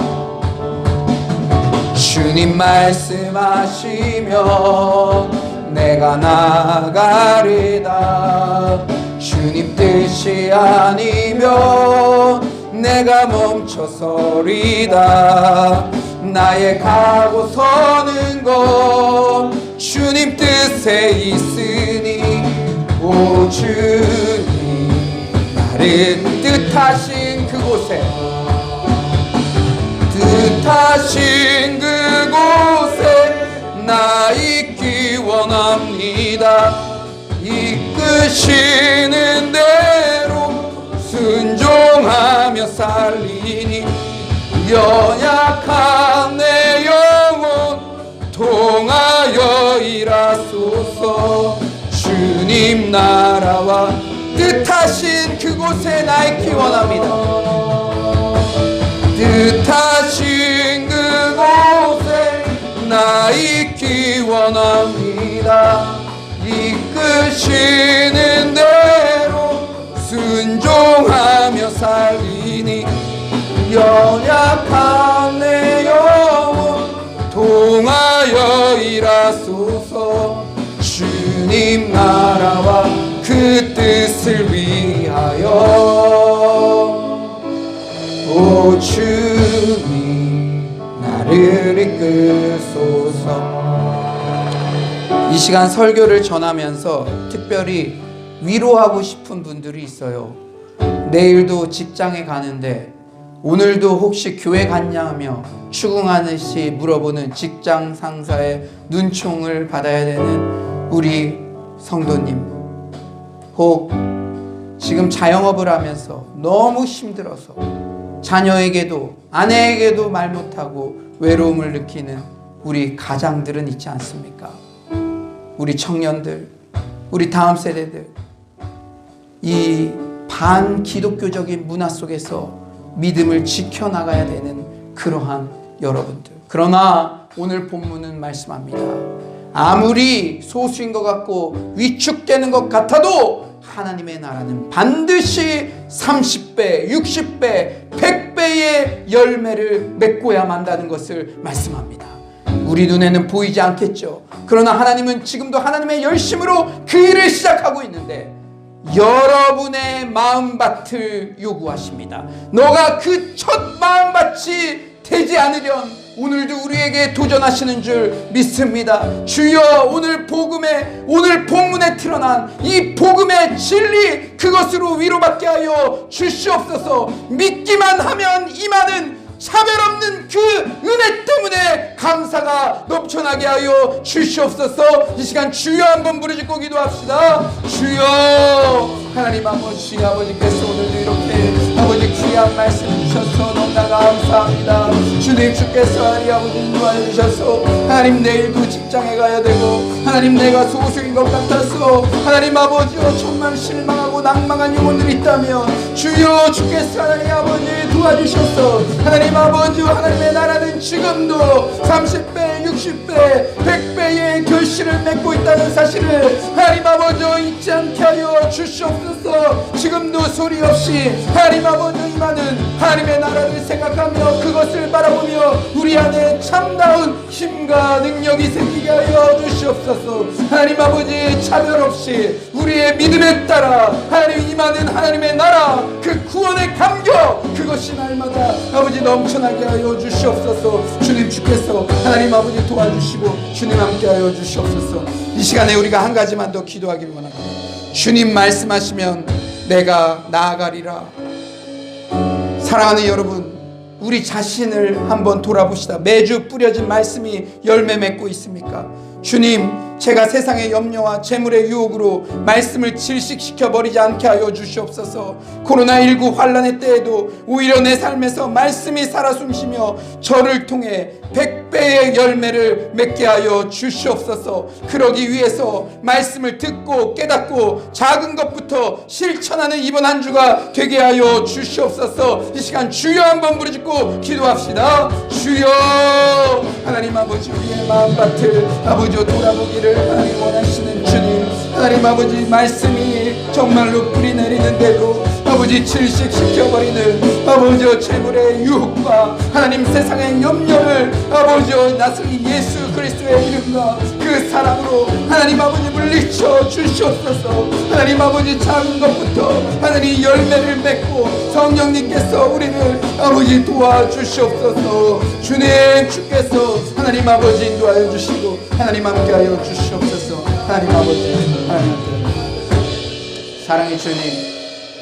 주님 말씀하시면 내가 나가리다. 주님 뜻이 아니면 내가 멈춰서리다. 나의 가고 서는 곳 주님 뜻에 있으니. 오 주님, 나를 뜻하신 그곳에, 뜻하신 그곳에 나 있기 원합니다. 이끄시는 대로 순종하며 살리니. 연약한 내 영혼 통하여 일하소서. 주님 나라와 뜻하신 그곳에 나 있기 원합니다. 뜻하신 그곳에 나 있기 원합니다. 이끄시는 대로 순종하며 살리니. 연약한 내 영혼 통하여 일하소서. 주님 나라와 그 뜻을 위하여. 오 주님, 나를 이끌소서. 이 시간 설교를 전하면서 특별히 위로하고 싶은 분들이 있어요. 내일도 직장에 가는데 오늘도 혹시 교회 갔냐 하며 추궁하듯이 물어보는 직장 상사의 눈총을 받아야 되는 우리 성도님, 혹 지금 자영업을 하면서 너무 힘들어서 자녀에게도 아내에게도 말 못하고 외로움을 느끼는 우리 가장들은 있지 않습니까? 우리 청년들, 우리 다음 세대들, 이 반기독교적인 문화 속에서 믿음을 지켜나가야 되는 그러한 여러분들. 그러나 오늘 본문은 말씀합니다. 아무리 소수인 것 같고 위축되는 것 같아도 하나님의 나라는 반드시 30배, 60배, 100배의 열매를 맺고야 만다는 것을 말씀합니다. 우리 눈에는 보이지 않겠죠. 그러나 하나님은 지금도 하나님의 열심으로 그 일을 시작하고 있는데 여러분의 마음밭을 요구하십니다. 너가 그 첫 마음밭이 되지 않으련 오늘도 우리에게 도전하시는 줄 믿습니다. 주여, 오늘 복음에, 오늘 본문에 드러난 이 복음의 진리, 그것으로 위로받게 하여 주시옵소서. 믿기만 하면 임하는 차별 없는 그 은혜 때문에 감사가 넘쳐나게 하여 주시옵소서. 이 시간 주여 한번 부르짖고 기도합시다. 주여, 하나님 아버지께서 오늘도 이렇게 아버지 귀한 말씀 주셔서 너무나 감사합니다. 주님, 주께서 하나님 아버지 도와주셔서 하나님 내일도 직장에 가야 되고 하나님 내가 소수인 것 같아서 하나님 아버지여 정말 실망하고 낭망한 영혼들이 있다면 주여, 주께서 하나님 아버지 도와주셔서 하나님 아버지, 하나님의 나라는 지금도 30배, 60배, 100배의 결실을 맺고 있다는 사실을 하나님 아버지 잊지 않게 하여 주시옵소서. 지금도 소리 없이 하나님 아버지 임하는 하나님의 나라를 생각하며 그것을 바라보며 우리 안에 참다운 힘과 능력이 생기게 하여 주시옵소서. 하나님 아버지, 차별 없이 우리의 믿음에 따라 하나님 임하는 하나님의 나라, 그 구원의 감격, 그것이 날마다 아버지 넘쳐나게 하여 주시옵소서. 주님, 주께서 하나님 아버지 도와주시고 주님 함께하여 주시옵소서. 이 시간에 우리가 한 가지만 더 기도하기를 원합니다. 주님 말씀하시면 내가 나아가리라. 사랑하는 여러분, 우리 자신을 한번 돌아봅시다. 매주 뿌려진 말씀이 열매 맺고 있습니까? 주님, 제가 세상의 염려와 재물의 유혹으로 말씀을 질식시켜 버리지 않게 하여 주시옵소서. 코로나19 환란의 때에도 오히려 내 삶에서 말씀이 살아 숨쉬며 저를 통해 100배의 열매를 맺게 하여 주시옵소서. 그러기 위해서 말씀을 듣고 깨닫고 작은 것부터 실천하는 이번 한 주가 되게 하여 주시옵소서. 이 시간 주여 한번 부르짖고 기도합시다. 주여, 하나님 아버지, 우리의 마음밭을 아버지 돌아보기를 하나님 원하시는 주님, 하나님 아버지, 말씀이 정말로 뿌리 내리는데도 아버지 질식시켜버리는 아버지 재물의 유혹과 하나님 세상의 염려를 아버지 나스리 예수 그리스도의 이름과 그 사랑으로 하나님 아버지 물리쳐 주시옵소서. 하나님 아버지 작은 것부터 하나님 열매를 맺고 성령님께서 우리를 아버지 도와주시옵소서. 주님, 주께서 하나님 아버지 인도하여 주시고 하나님 함께하여 주시옵소서. 하나님 아버지, 하나님 사랑의 주님,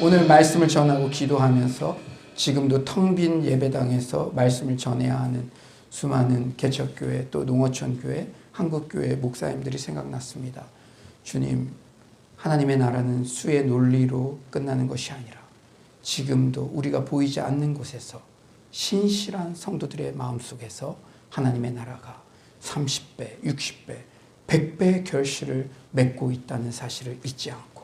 오늘 말씀을 전하고 기도하면서 지금도 텅 빈 예배당에서 말씀을 전해야 하는 수많은 개척교회 또 농어촌교회 한국교회 목사님들이 생각났습니다. 주님, 하나님의 나라는 수의 논리로 끝나는 것이 아니라 지금도 우리가 보이지 않는 곳에서 신실한 성도들의 마음속에서 하나님의 나라가 30배, 60배, 100배의 결실을 맺고 있다는 사실을 잊지 않고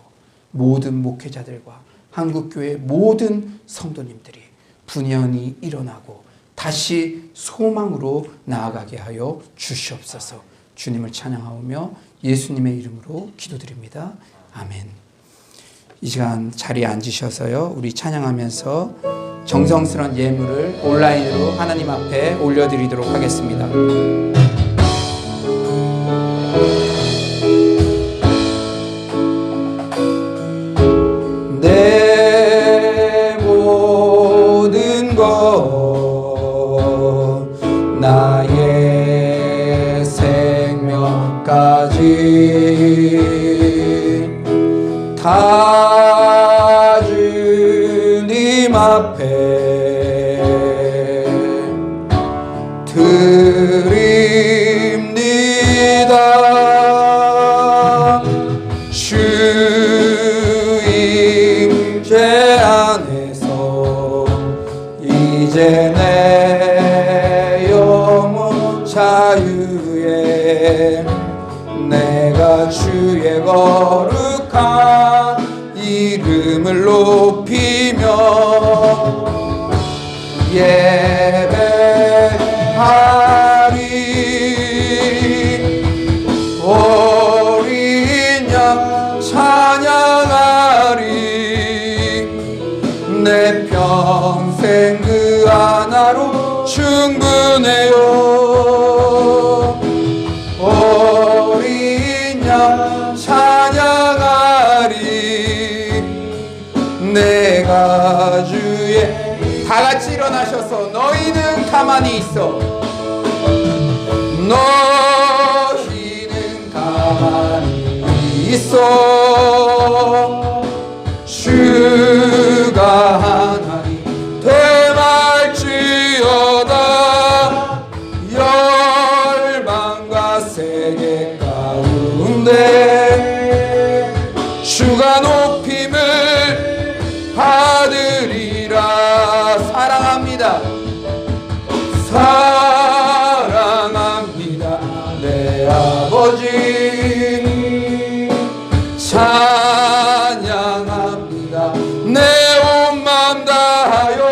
모든 목회자들과 한국교회 모든 성도님들이 분연히 일어나고 다시 소망으로 나아가게 하여 주시옵소서. 주님을 찬양하오며 예수님의 이름으로 기도드립니다. 아멘. 이 시간 자리에 앉으셔서요, 우리 찬양하면서 정성스러운 예물을 온라인으로 하나님 앞에 올려드리도록 하겠습니다. 내 모든 것 나의 생명까지 다 주님 앞에 드립니다. 주 임재 안에서 이제 내 영혼 자유에 내가 주의 거룩한 이름을 높이며 예배하리. 어린 양 찬양하리. 내 평생 그 하나로 충분해요. 어린 양 찬양하리. 내가 주의. 다 같이 일어나셔서 너희는 가만히 있어. 너희는 가만히 있어. 주가 하나님 되말지어다. 열방과 세계 가운데 주가 높임을 받으리라. 사랑합니다. 사랑합니다. 내 아버지 찬양합니다. 내 온 맘 다하여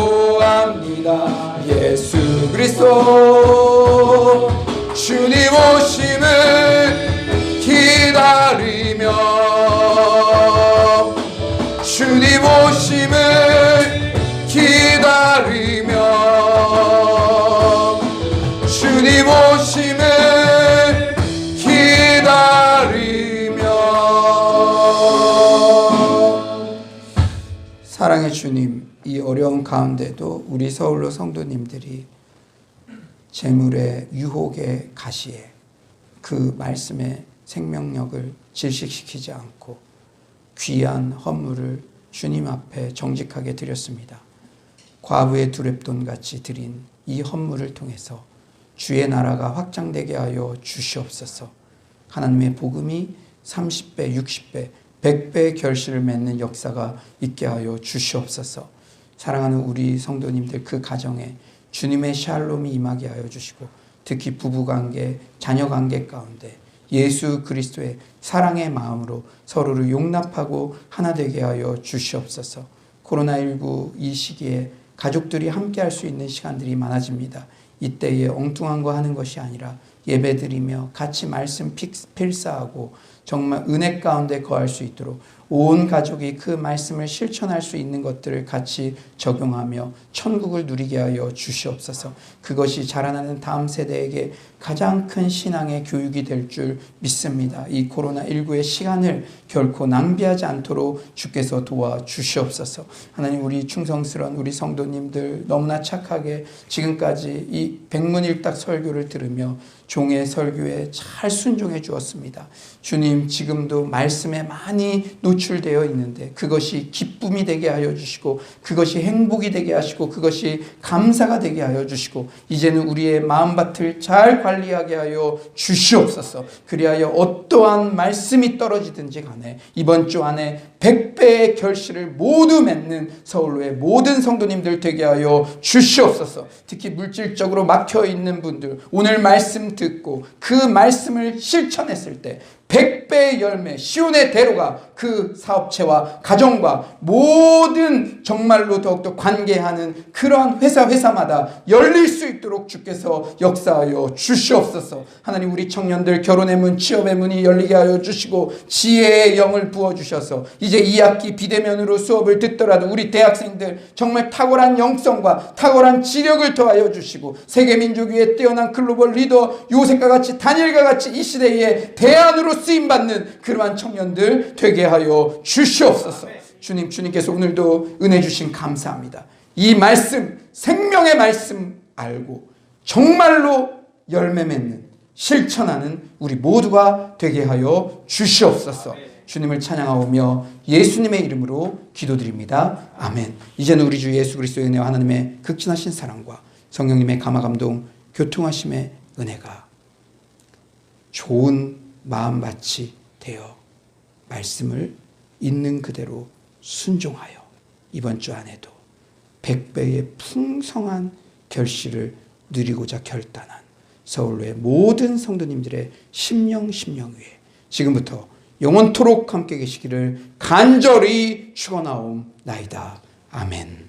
선포합니다. 예수 그리스도 주님 오심을 기다리며 주님 오심을 기다리며 주님 오심을 기다리며. 사랑의 주님, 이 어려운 가운데도 우리 서울로 성도님들이 재물의 유혹의 가시에 그 말씀의 생명력을 질식시키지 않고 귀한 헌물을 주님 앞에 정직하게 드렸습니다. 과부의 두렙돈 같이 드린 이 헌물을 통해서 주의 나라가 확장되게 하여 주시옵소서. 하나님의 복음이 30배, 60배, 100배의 결실을 맺는 역사가 있게 하여 주시옵소서. 사랑하는 우리 성도님들 그 가정에 주님의 샬롬이 임하게 하여 주시고 특히 부부관계, 자녀관계 가운데 예수 그리스도의 사랑의 마음으로 서로를 용납하고 하나 되게 하여 주시옵소서. 코로나19 이 시기에 가족들이 함께 할 수 있는 시간들이 많아집니다. 이때에 엉뚱한 거 하는 것이 아니라 예배드리며 같이 말씀 필사하고 정말 은혜 가운데 거할 수 있도록 온 가족이 그 말씀을 실천할 수 있는 것들을 같이 적용하며 천국을 누리게 하여 주시옵소서. 그것이 자라나는 다음 세대에게 가장 큰 신앙의 교육이 될 줄 믿습니다. 이 코로나19의 시간을 결코 낭비하지 않도록 주께서 도와주시옵소서. 하나님, 우리 충성스러운 우리 성도님들 너무나 착하게 지금까지 이 백문일답 설교를 들으며 종의 설교에 잘 순종해 주었습니다. 주님, 지금도 말씀에 많이 노출되어 있는데 그것이 기쁨이 되게 하여 주시고 그것이 행복이 되게 하시고 그것이 감사가 되게 하여 주시고 이제는 우리의 마음밭을 잘 관리하게 하여 주시옵소서. 그리하여 어떠한 말씀이 떨어지든지 간에 이번 주 안에 100배의 결실을 모두 맺는 서울로의 모든 성도님들 되게 하여 주시옵소서. 특히 물질적으로 막혀있는 분들 오늘 말씀 듣고 그 말씀을 실천했을 때 100배의 열매, 시온의 대로가 그 사업체와 가정과 모든 정말로 더욱더 관계하는 그러한 회사마다 열릴 수 있도록 주께서 역사하여 주시옵소서. 하나님, 우리 청년들 결혼의 문, 취업의 문이 열리게 하여 주시고 지혜의 영을 부어주셔서 이제 2학기 비대면으로 수업을 듣더라도 우리 대학생들 정말 탁월한 영성과 탁월한 지력을 더하여 주시고 세계민족위에 뛰어난 글로벌 리더 요셉과 같이 다니엘과 같이 이 시대에 대안으로 쓰임받는 그러한 청년들 되게 하여 주시옵소서. 주님께서 오늘도 은혜 주신 감사합니다. 이 말씀, 생명의 말씀 알고 정말로 열매 맺는 실천하는 우리 모두가 되게 하여 주시옵소서. 주님을 찬양하오며 예수님의 이름으로 기도드립니다. 아멘. 이제는 우리 주 예수 그리스도의 은혜와 하나님의 극진하신 사랑과 성령님의 감화감동 교통하심의 은혜가 좋은 마음밭이 되어 말씀을 있는 그대로 순종하여 이번 주 안에도 100배의 풍성한 결실을 누리고자 결단한 서울로의 모든 성도님들의 심령 위에 지금부터 영원토록 함께 계시기를 간절히 축원하옵나이다. 아멘.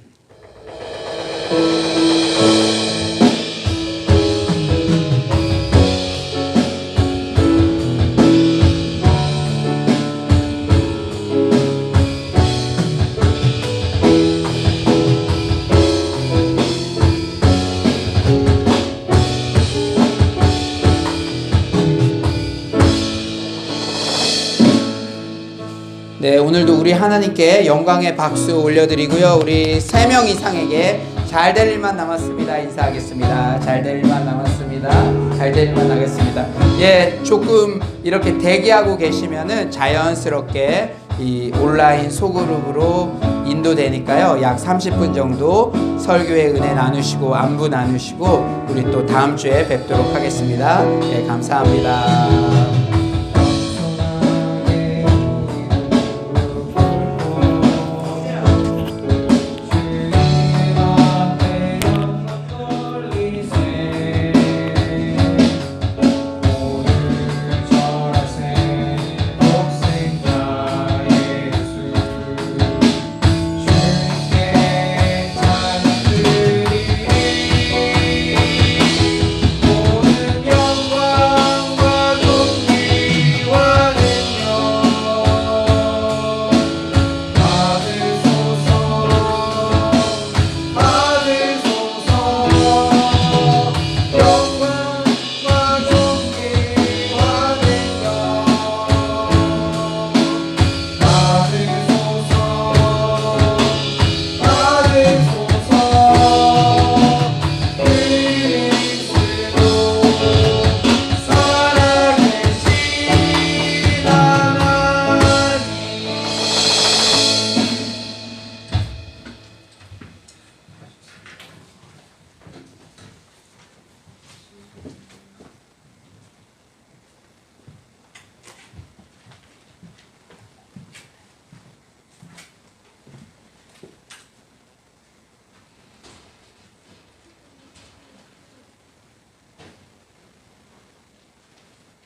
네, 오늘도 우리 하나님께 영광의 박수 올려드리고요. 우리 3명 이상에게 잘 될 일만 남았습니다. 인사하겠습니다. 잘 될 일만 남았습니다. 잘 될 일만 하겠습니다. 예, 조금 이렇게 대기하고 계시면은 자연스럽게 이 온라인 소그룹으로 인도되니까요. 약 30분 정도 설교의 은혜 나누시고 안부 나누시고 우리 또 다음 주에 뵙도록 하겠습니다. 예, 감사합니다.